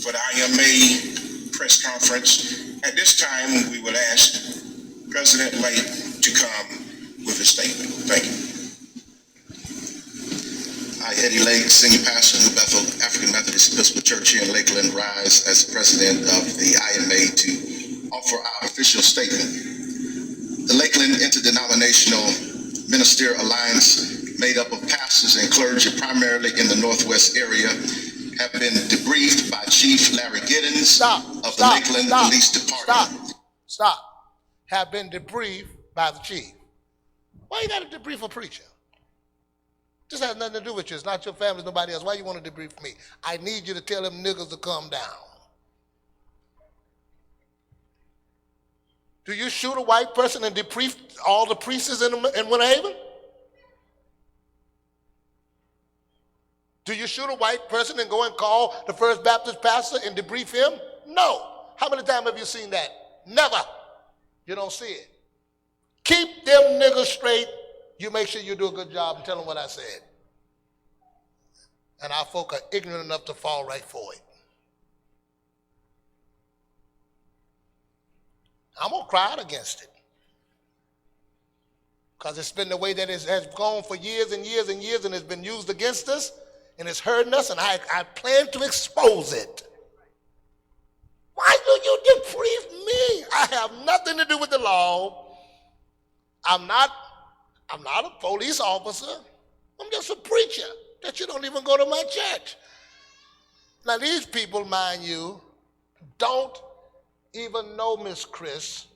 for the IMA press conference. At this time, we will ask President Light to come with a statement. Thank you. I, Eddie Lake, Senior Pastor, New Bethel African Methodist Episcopal Church here in Lakeland, rise as the President of the IMA to offer our official statement. The Lakeland Interdenominational Ministerial Alliance, made up of pastors and clergy primarily in the Northwest area, have been debriefed by Chief Larry Giddens of the Lakeland Police Department. Stop. Have been debriefed by the chief. Why you got to debrief a preacher? This has nothing to do with you. It's not your family, it's nobody else. Why you want to debrief me? I need you to tell them niggas to calm down. Do you shoot a white person and debrief all the priests in Winter Haven? Do you shoot a white person and go and call the First Baptist pastor and debrief him? No. How many times have you seen that? Never. You don't see it. Keep them niggas straight. You make sure you do a good job and tell them what I said. And our folk are ignorant enough to fall right for it. I'm going to cry out against it. Because it's been the way that it has gone for years and years and years, and it's been used against us, and it's hurting us, and I plan to expose it. Why do you debrief me? I have nothing to do with the law. I'm not a police officer. I'm just a preacher that you don't even go to my church. Now these people, mind you, don't even know Miss Chris,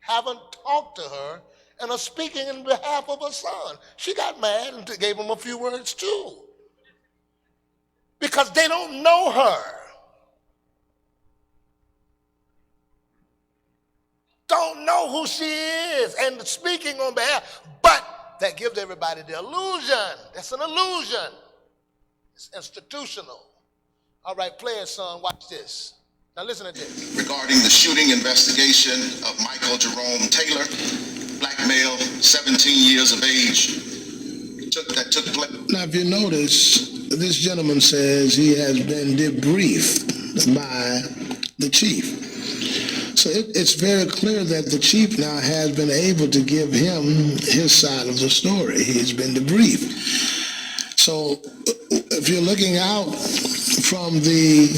haven't talked to her, and are speaking in behalf of her son. She got mad and gave him a few words too. Because they don't know her. Don't know who she is and speaking on behalf, but that gives everybody the illusion. That's an illusion. It's institutional. All right, play it, son. Watch this. Now listen to this. Regarding the shooting investigation of Michael Jerome Taylor, black male, 17 years of age, that took place. Now, if you notice, this gentleman says he has been debriefed by the chief. So it's very clear that the chief now has been able to give him his side of the story. He's been debriefed. So if you're looking out from the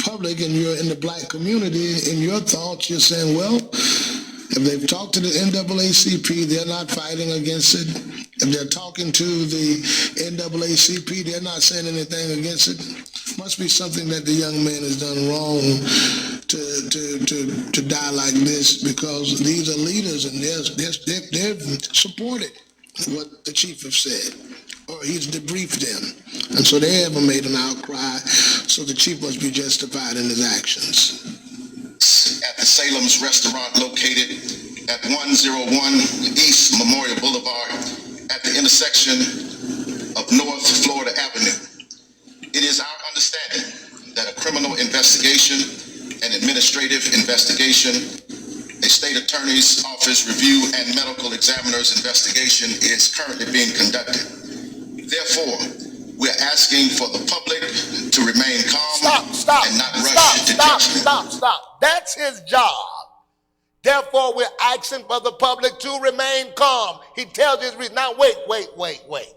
public and you're in the black community, in your thoughts, you're saying, well, if they've talked to the NAACP, they're not fighting against it. If they're talking to the NAACP, they're not saying anything against it. Must be something that the young man has done wrong to die like this, because these are leaders and they've supported what the chief has said, or he's debriefed them. And so they haven't made an outcry, so the chief must be justified in his actions. At the Salem's restaurant located at 101 East Memorial Boulevard at the intersection of North Florida Avenue. It is our understanding that a criminal investigation, an administrative investigation, a state attorney's office review, and medical examiner's investigation is currently being conducted. Therefore, we're asking for the public to remain calm and not rush to judgment. Stop. That's his job. Therefore, we're asking for the public to remain calm. He tells his reason. Now, wait a minute.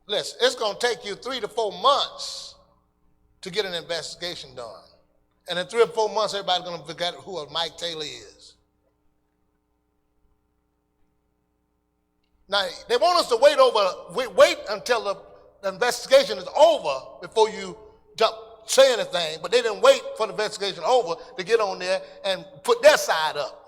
Listen, it's going to take you 3 to 4 months to get an investigation done. And in 3 or 4 months, everybody's going to forget who Mike Taylor is. Now, they want us to wait until the investigation is over before you say anything, but they didn't wait for the investigation over to get on there and put their side up.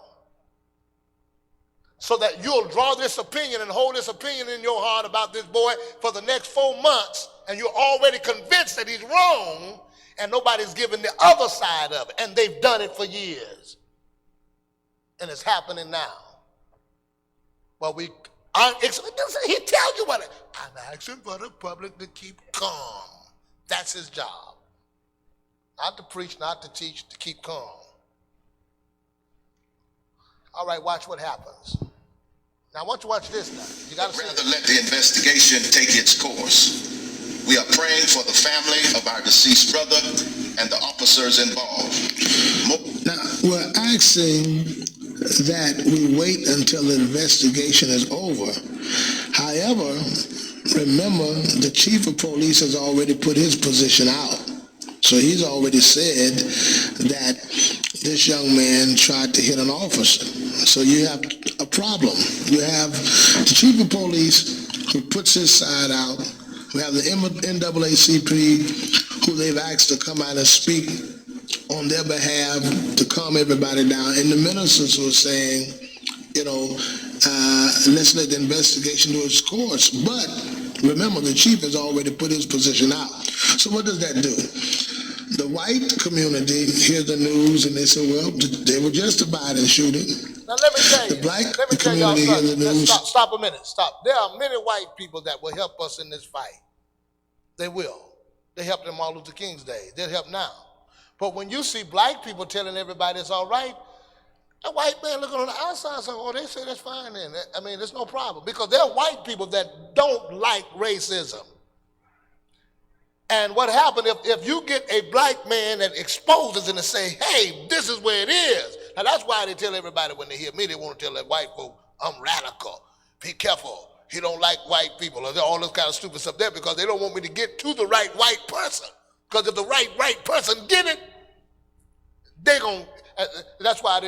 So that you'll draw this opinion and hold this opinion in your heart about this boy for the next 4 months, and you're already convinced that he's wrong, and nobody's giving the other side of it, and they've done it for years. And it's happening now. But he tells you what, I'm asking for the public to keep calm. That's his job. Not to preach, not to teach, to keep calm. All right, watch what happens. Now, I want you to watch this now. You got to rather let the investigation take its course. We are praying for the family of our deceased brother and the officers involved. Now, we're asking that we wait until the investigation is over. However, remember, the chief of police has already put his position out. So he's already said that this young man tried to hit an officer. So you have a problem. You have the chief of police who puts his side out. We have the NAACP who they've asked to come out and speak on their behalf to calm everybody down. And the ministers who are saying, let's let the investigation do its course. But remember, the chief has already put his position out. So what does that do? The white community hears the news and they say, well, they were justified in shooting. Now let me tell you. The black let me tell y'all community hears the something. news. Stop a minute. Stop. There are many white people that will help us in this fight. They will. They helped in Martin Luther King's day. They'll help now. But when you see black people telling everybody it's all right, a white man looking on the outside saying, oh, they say that's fine then. I mean, there's no problem. Because there are white people that don't like racism. And what happened if you get a black man that exposes it and say, hey, this is where it is. Now, that's why they tell everybody when they hear me, they want to tell that white folk, I'm radical. Be careful. He don't like white people. Or all this kind of stupid stuff there because they don't want me to get to the right white person. Because if the right white person get it, they going to, that's why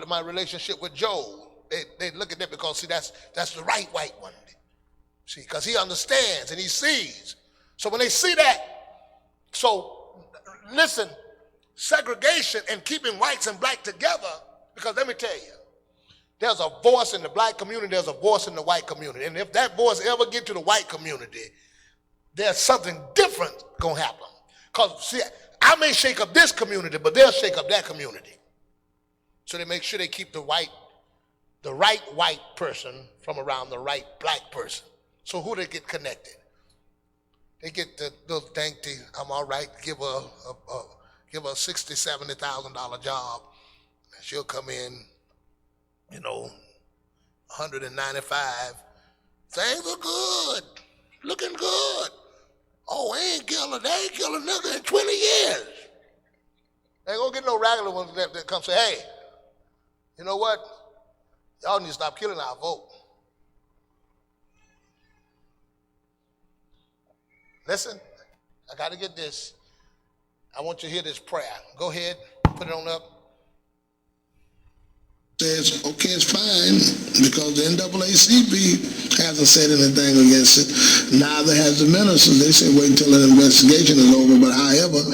my relationship with Joe, they look at that because, see, that's the right white one. See, because he understands and he sees. So when they see that, so listen, segregation and keeping whites and black together, because let me tell you, there's a voice in the black community, there's a voice in the white community. And if that voice ever get to the white community, there's something different going to happen. Because, see, I may shake up this community, but they'll shake up that community. So they make sure they keep the right white person from around the right black person. So who they get connected? They get the little dainty, I'm all right, give her a $60,000, $70,000 job. And she'll come in, 195. Things are good, looking good. Oh, they ain't kill a nigga in 20 years. They ain't gonna get no regular ones that come say, hey, you know what? Y'all need to stop killing our vote. Listen, I got to get this. I want you to hear this prayer. Go ahead, put it on up. Says, okay, it's fine, because the NAACP hasn't said anything against it. Neither has the ministers. They say wait until an investigation is over. But however,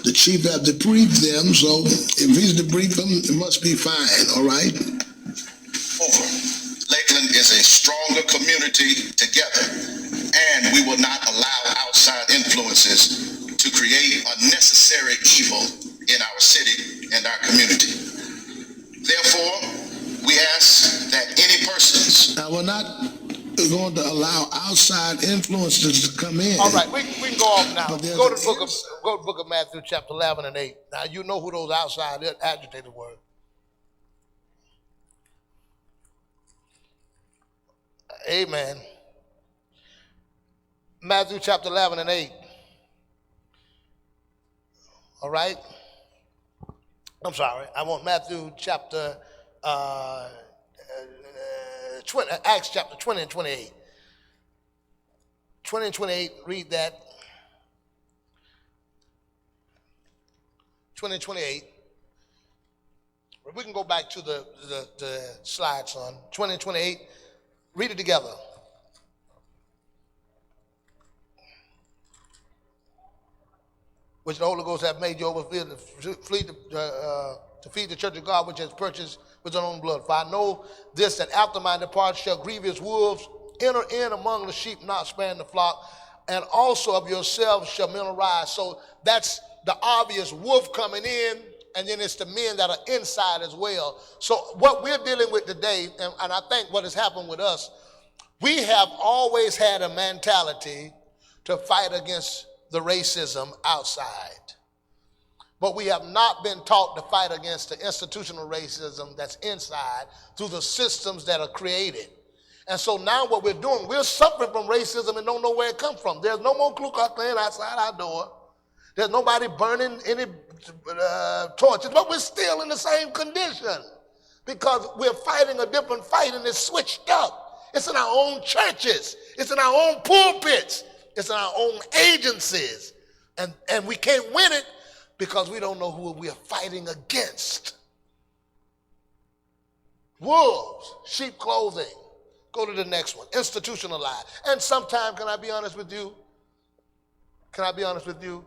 the chief has debriefed them, so if he's debriefed them, it must be fine, all right? Over. Lakeland is a stronger community together, and we will not allow outside influences to create unnecessary evil in our city and our community. Therefore, we ask that any persons... Now, we're not going to allow outside influences to come in. All right, we can go off now. Go to the book of Matthew, chapter 11 and 8. Now, you know who those outside agitators were. Amen. Matthew chapter 11 and 8. All right? I'm sorry. I want Matthew chapter 20, Acts chapter 20 and 28. 20 and 28, read that. 20 and 28. We can go back to the slide, son. 20 and 28. Read it together. Which the Holy Ghost hath made you overflow to feed the church of God, which has purchased with his own blood. For I know this, that after my departure shall grievous wolves enter in among the sheep, not sparing the flock, and also of yourselves shall men arise. So that's the obvious wolf coming in, and then it's the men that are inside as well. So what we're dealing with today, and I think what has happened with us, we have always had a mentality to fight against the racism outside. But we have not been taught to fight against the institutional racism that's inside through the systems that are created. And so now what we're doing, we're suffering from racism and don't know where it comes from. There's no more Ku Klux Klan outside our door. There's nobody burning any torches, but we're still in the same condition because we're fighting a different fight and it's switched up. It's in our own churches. It's in our own pulpits. It's in our own agencies. And we can't win it because we don't know who we are fighting against. Wolves, sheep clothing. Go to the next one. Institutionalized. And sometimes, can I be honest with you? Can I be honest with you?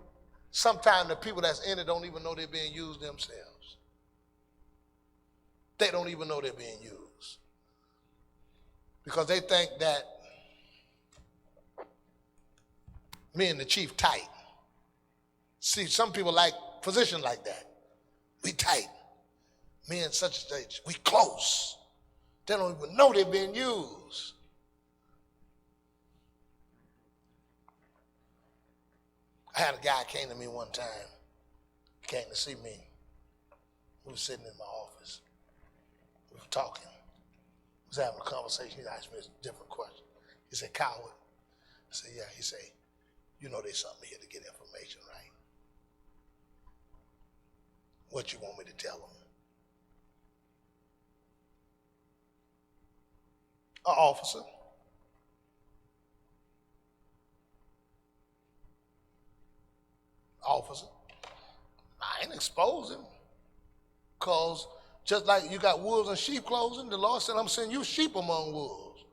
Sometimes the people that's in it don't even know they're being used themselves. They don't even know they're being used. Because they think that me and the chief tight. See, some people like positions like that. We tight. Me and such and such, we close. They don't even know they're being used. I had a guy came to me one time. He came to see me. We were sitting in my office. We were talking. We was having a conversation. He asked me a different question. He said, Cowart. I said, yeah. He said, you know there's something here to get information, right? What you want me to tell them? An officer. Officer. I ain't expose him. Because just like you got wolves and sheep clothing, the Lord said, I'm sending you sheep among wolves.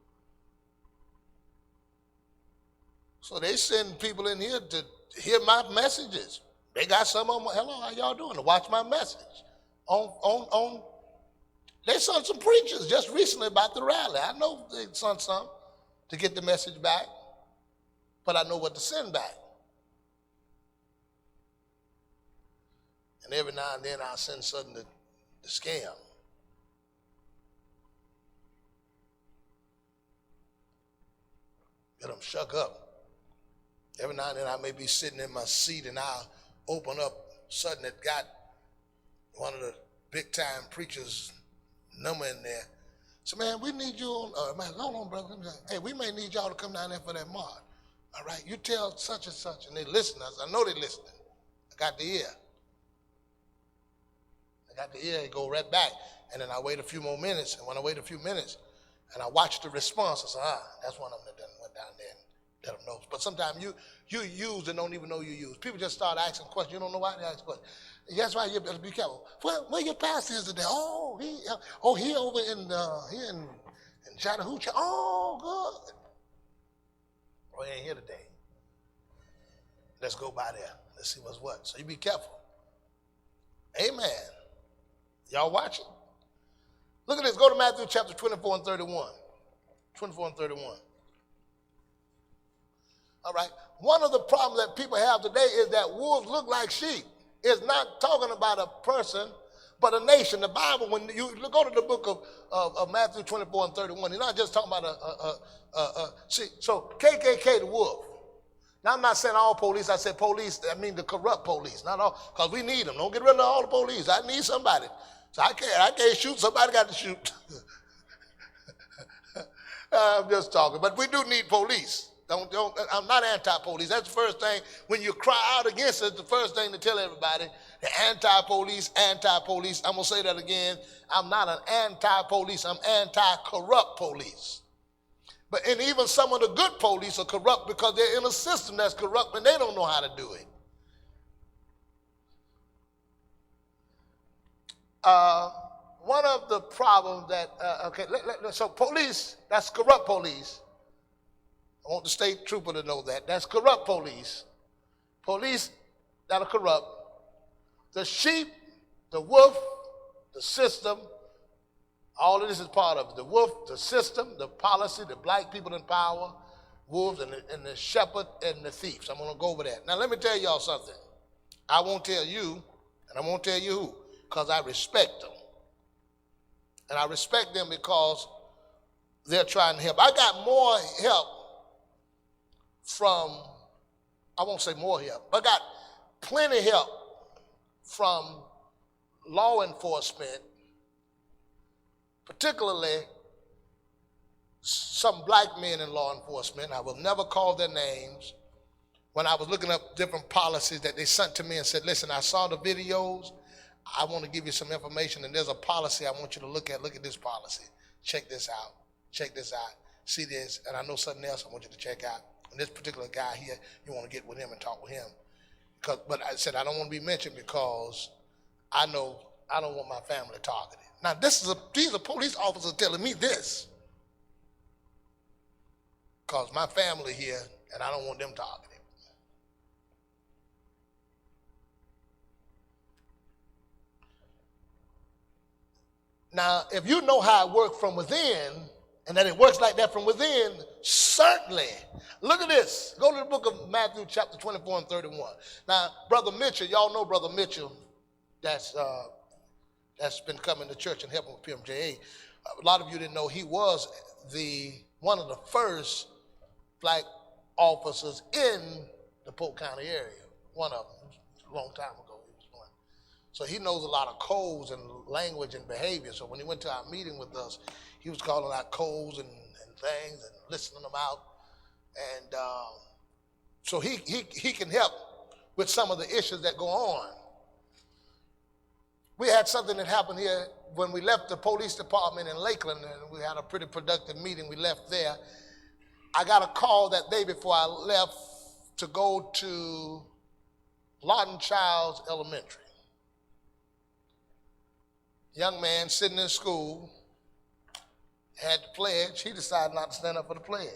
So they send people in here to hear my messages. They got some of them, hello, how y'all doing? To watch my message. They sent some preachers just recently about the rally. I know they sent some to get the message back, but I know what to send back. And every now and then I'll send something to scam. Get them shook up. Every now and then I may be sitting in my seat and I'll open up something that got one of the big time preachers' number in there. So man, we need you on, man, hold on, brother. Hey, we may need y'all to come down there for that march. All right, you tell such and such, and they listen. I know they listening. I got the ear. It go right back. And then I wait a few more minutes. And when I wait a few minutes and I watch the response, I say, that's one of them that done went down there and let them know. But sometimes you use and don't even know you use. People just start asking questions. You don't know why they ask questions. That's why you better be careful. Where your pastor is today? Oh, he over in here in Chattahoochee. Oh, good. Oh, he ain't here today. Let's go by there. Let's see what's what. So you be careful. Amen. Y'all watching? Look at this. Go to Matthew chapter 24 and 31. 24 and 31. All right. One of the problems that people have today is that wolves look like sheep. It's not talking about a person, but a nation. The Bible, when you go to the book of Matthew 24 and 31, you're not just talking about see, so KKK, the wolf. Now, I'm not saying all police. I said police, I mean the corrupt police. Not all, because we need them. Don't get rid of all the police. I need somebody. So I can't shoot. Somebody got to shoot. I'm just talking. But we do need police. I'm not anti-police. That's the first thing. When you cry out against it, the first thing to tell everybody, the anti-police, anti-police. I'm going to say that again. I'm not an anti-police. I'm anti-corrupt police. And even some of the good police are corrupt because they're in a system that's corrupt and they don't know how to do it. one of the problems that, so police, that's corrupt police. I want the state trooper to know that. That's corrupt police. Police that are corrupt. The sheep, the wolf, the system, all of this is part of it. The wolf, the system, the policy, the black people in power, wolves, and the shepherd and the thieves. I'm going to go over that. Now, let me tell y'all something. I won't tell you, and I won't tell you who, because I respect them. And I respect them because they're trying to help. I got more help from, I won't say more help, but I got plenty help from law enforcement, particularly some black men in law enforcement. I will never call their names. When I was looking up different policies that they sent to me and said, listen, I saw the videos. I want to give you some information, and there's a policy I want you to look at. Look at this policy. Check this out. Check this out. See this, and I know something else I want you to check out. And this particular guy here, you want to get with him and talk with him. But I said I don't want to be mentioned because I know I don't want my family targeted. Now, these are police officers telling me this because my family here, and I don't want them targeted. Now, if you know how it works from within, and that it works like that from within, certainly. Look at this. Go to the book of Matthew chapter 24 and 31. Now, Brother Mitchell, y'all know Brother Mitchell, that's been coming to church and helping with PMJA. A lot of you didn't know he was one of the first black officers in the Polk County area. One of them, a long time ago. So he knows a lot of codes and language and behavior. So when he went to our meeting with us, he was calling out codes and things and listening them out. And so he can help with some of the issues that go on. We had something that happened here when we left the police department in Lakeland, and we had a pretty productive meeting. We left there. I got a call that day before I left to go to Lawton Childs Elementary. Young man sitting in school, had the pledge. He decided not to stand up for the pledge.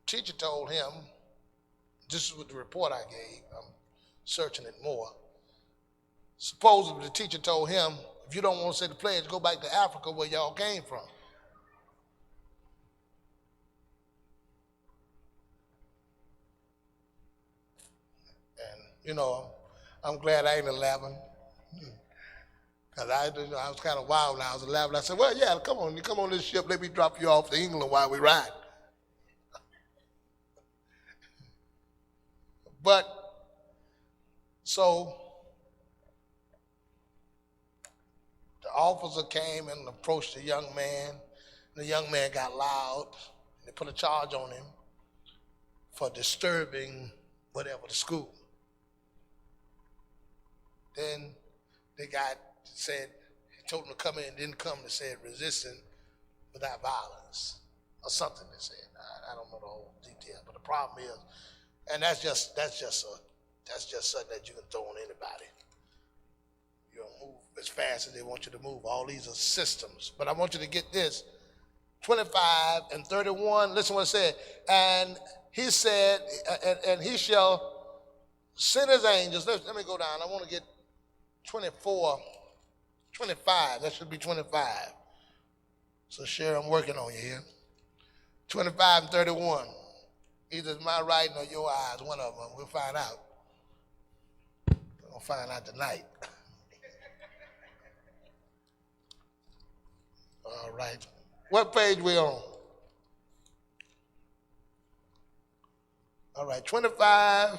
Teacher told him, this is what the report I gave, I'm searching it more. Supposedly the teacher told him, if you don't want to say the pledge, go back to Africa where y'all came from. And, you know, I'm glad I ain't 11. Because I was kind of wild when I was 11. I said, well, yeah, come on this ship. Let me drop you off to England while we ride. But, so, the officer came and approached the young man. The young man got loud. They put a charge on him for disturbing whatever, the school. Then the guy said, he told him to come in, didn't come, and said resisting without violence, or something they said. I don't know the whole detail, but the problem is, and that's just something that you can throw on anybody. You don't move as fast as they want you to move. All these are systems. But I want you to get this. 25 and 31, listen what it said. And he said, and he shall send his angels. Let me go down. I want to get 24, 25. That should be 25. So, Sharon, I'm working on you here. 25 and 31. Either it's my writing or your eyes, one of them. We'll find out. We're going to find out tonight. All right. What page we on? All right, 25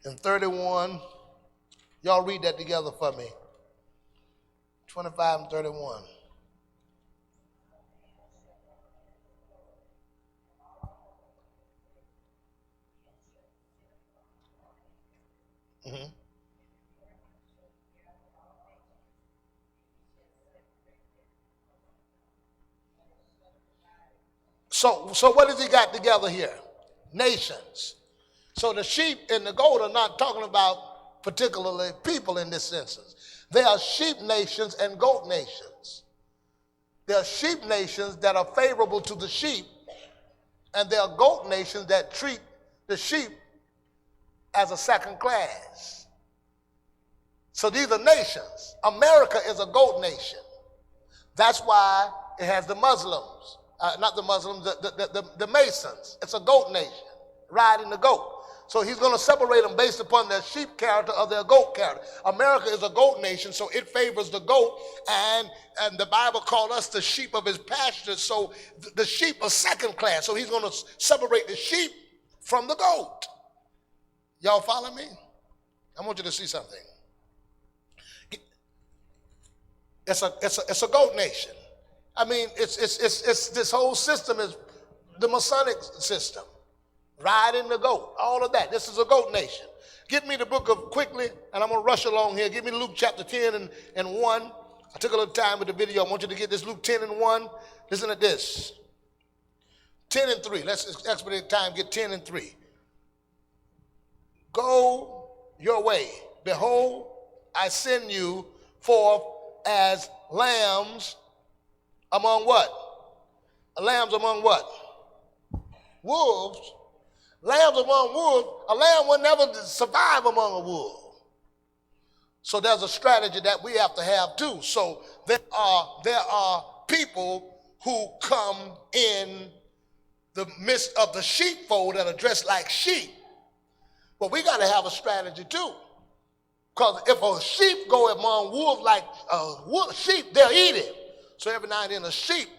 and 31. Y'all read that together for me. 25 and 31. Mm-hmm. So what has he got together here? Nations. So the sheep and the goat are not talking about particularly people in this instance. There are sheep nations and goat nations. There are sheep nations that are favorable to the sheep, and there are goat nations that treat the sheep as a second class. So these are nations. America is a goat nation. That's why it has the Muslims, not the Muslims, the Masons. It's a goat nation, riding the goat. So he's going to separate them based upon their sheep character or their goat character. America is a goat nation, so it favors the goat, and the Bible called us the sheep of his pasture, so the sheep are second class. So he's going to separate the sheep from the goat. Y'all follow me? I want you to see something. It's a goat nation. I mean, it's this whole system is the Masonic system. Riding the goat, all of that. This is a goat nation. Get me the book of, quickly, and I'm going to rush along here. Give me Luke chapter 10 and 1. I took a little time with the video. I want you to get this Luke 10 and 1. Listen to this. 10 and 3. Let's expedite time. Get 10 and 3. Go your way. Behold, I send you forth as lambs among what? Lambs among what? Wolves. Lambs among wolves. A lamb will never survive among a wolf. So there's a strategy that we have to have too. So there are people who come in the midst of the sheepfold that are dressed like sheep. But we got to have a strategy too. Because if a sheep go among wolves like sheep, they'll eat it. So every now and then a sheep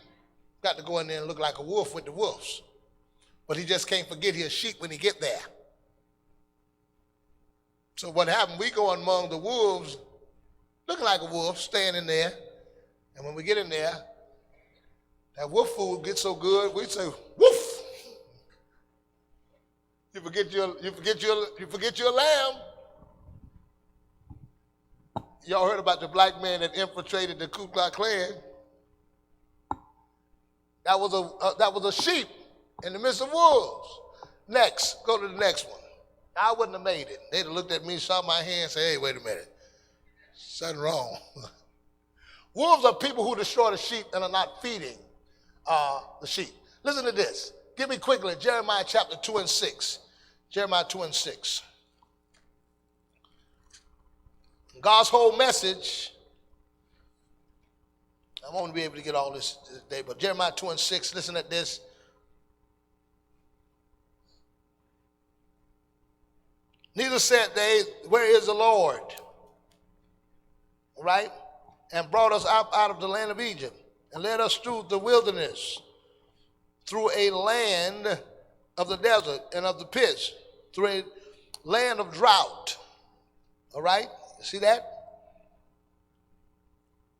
got to go in there and look like a wolf with the wolves. But he just can't forget he's a sheep when he get there. So what happened, we go among the wolves, looking like a wolf, standing there. And when we get in there, that wolf food gets so good, we say, woof. You forget your lamb. Y'all heard about the black man that infiltrated the Ku Klux Klan? That was a sheep in the midst of wolves. Next, go to the next one. I wouldn't have made it. They'd have looked at me, saw my hand, and say, hey, wait a minute. Something wrong. Wolves are people who destroy the sheep and are not feeding the sheep. Listen to this. Give me quickly Jeremiah chapter 2 and 6. Jeremiah 2 and 6. God's whole message, I won't be able to get all this today, but Jeremiah 2 and 6, listen at this. Neither said they, where is the Lord? Right? And brought us out of the land of Egypt and led us through the wilderness, through a land of the desert and of the pits, through a land of drought. All right? You see that?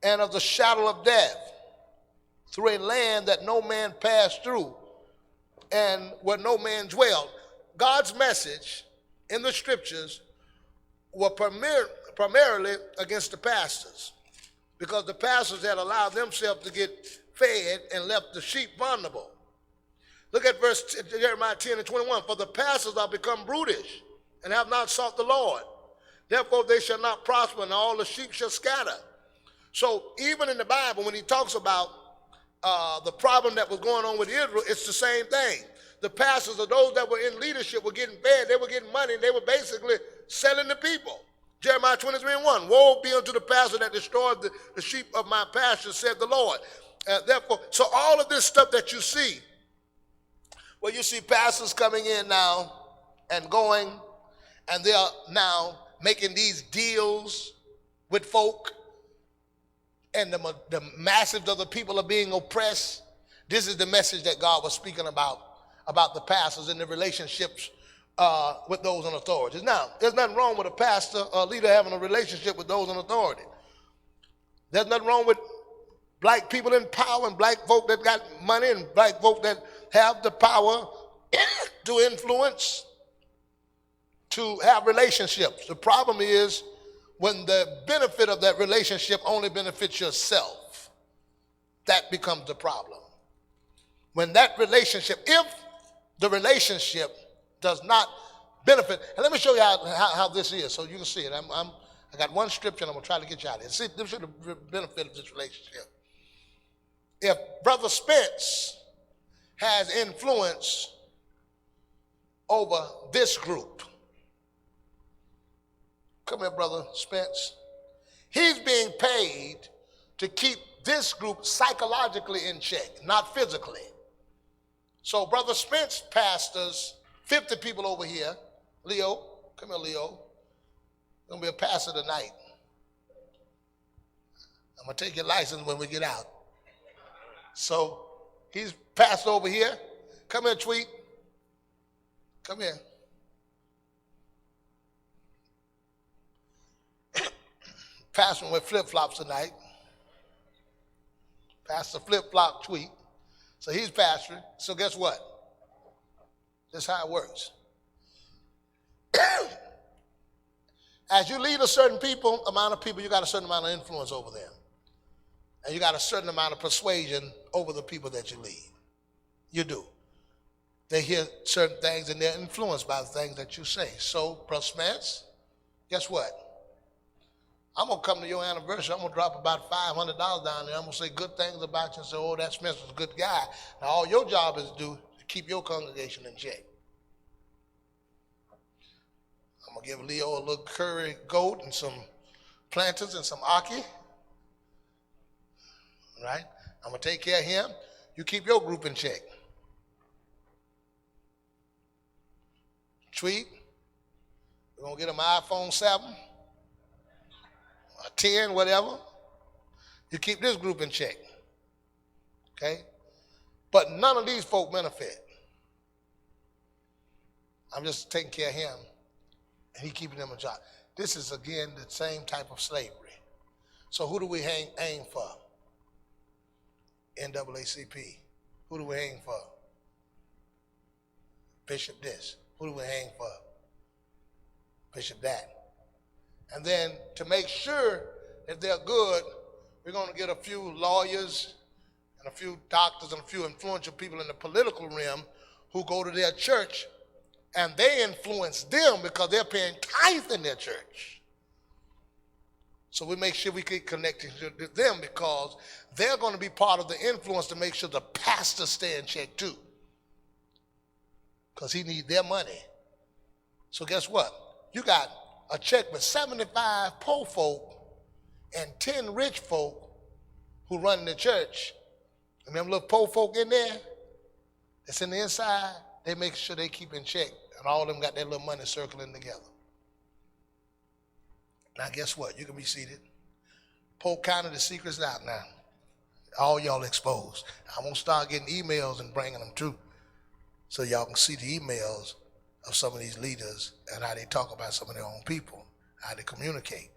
And of the shadow of death, through a land that no man passed through and where no man dwelled. God's message in the scriptures were primarily against the pastors, because the pastors had allowed themselves to get fed and left the sheep vulnerable. Look at verse Jeremiah 10 and 21. For the pastors are become brutish and have not sought the Lord. Therefore they shall not prosper, and all the sheep shall scatter. So even in the Bible, when he talks about the problem that was going on with Israel, it's the same thing. The pastors or those that were in leadership were getting fed, they were getting money, and they were basically selling the people. Jeremiah 23 and 1, woe be unto the pastor that destroyed the sheep of my pasture, said the Lord. Therefore, so all of this stuff that you see, well, you see pastors coming in now and going, and they are now making these deals with folk, and the masses of the people are being oppressed. This is the message that God was speaking about the pastors and the relationships with those in authority. Now, there's nothing wrong with a pastor or a leader having a relationship with those in authority. There's nothing wrong with black people in power and black folk that got money and black folk that have the power to influence, to have relationships. The problem is when the benefit of that relationship only benefits yourself. That becomes the problem. When that relationship, if the relationship does not benefit. And let me show you how this is so you can see it. I got one scripture and I'm going to try to get you out of it. See, this is the benefit of this relationship. If Brother Spence has influence over this group, come here, Brother Spence, he's being paid to keep this group psychologically in check, not physically. So Brother Spence pastors 50 people over here. Leo, come here, Leo. You're going to be a pastor tonight. I'm going to take your license when we get out. So he's pastor over here. Come here, Tweet. Come here. Pastoring with flip-flops tonight. Pastor Flip-Flop Tweet. So he's pastoring. So guess what? That's how it works. As you lead a certain amount of people, you got a certain amount of influence over them. And you got a certain amount of persuasion over the people that you lead. You do. They hear certain things and they're influenced by the things that you say. So, Brother Spence, guess what? I'm going to come to your anniversary. I'm going to drop about $500 down there. I'm going to say good things about you and say, oh, that Spence was a good guy. Now, all your job is to keep your congregation in check. I'm going to give Leo a little curry goat and some plantains and some ackee. Right? I'm going to take care of him. You keep your group in check. Tweet, we're going to get him an iPhone 7, a 10, whatever. You keep this group in check. Okay? But none of these folk benefit. I'm just taking care of him, and he keeping them a job. This is, again, the same type of slavery. So who do we aim for? NAACP. Who do we aim for? Bishop this. Who do we aim for? Bishop that. And then to make sure that they're good, we're going to get a few lawyers and a few doctors and a few influential people in the political realm who go to their church and they influence them because they're paying tithe in their church. So we make sure we get connected to them because they're going to be part of the influence to make sure the pastors stay in check too. Because he needs their money. So guess what? You got a check with 75 poor folk and 10 rich folk who run the church. And them little poor folk in there that's in the inside, they make sure they keep in check. And all of them got their little money circling together. Now guess what? You can be seated. Polk County, the secret's out now. All y'all exposed. I'm going to start getting emails and bringing them too. So y'all can see the emails of some of these leaders and how they talk about some of their own people, how they communicate.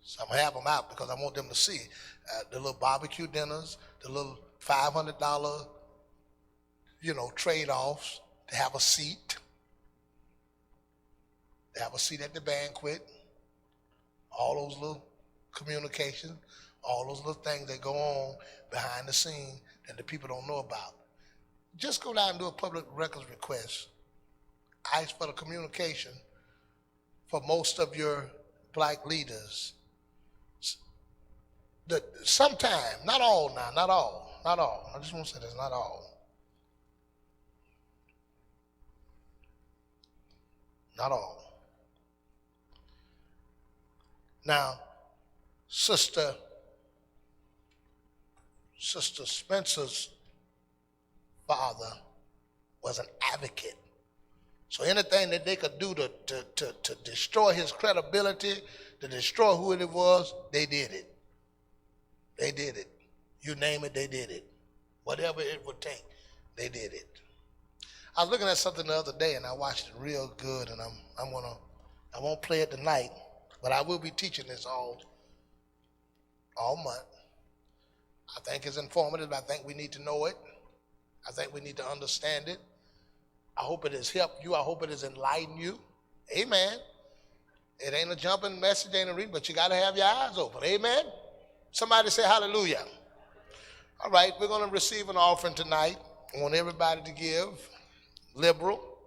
So I'm going to have them out because I want them to see the little barbecue dinners, the little $500, trade-offs, to have a seat. They have a seat at the banquet, all those little communications, all those little things that go on behind the scene that the people don't know about. Just go down and do a public records request. Ask for the communication for most of your black leaders. Sometime, not all now, not all. I just want to say this, not all. Not all. Now, Sister Spencer's father was an advocate. So anything that they could do to destroy his credibility, to destroy who it was, they did it. They did it. You name it, they did it. Whatever it would take, they did it. I was looking at something the other day and I watched it real good, and I won't play it tonight, but I will be teaching this all month. I think it's informative. I think we need to know it. I think we need to understand it. I hope it has helped you. I hope it has enlightened you. Amen. It ain't a jumping message, ain't a reading, but you got to have your eyes open. Amen. Somebody say hallelujah. All right, we're going to receive an offering tonight. I want everybody to give liberal.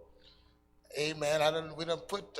Amen. We done put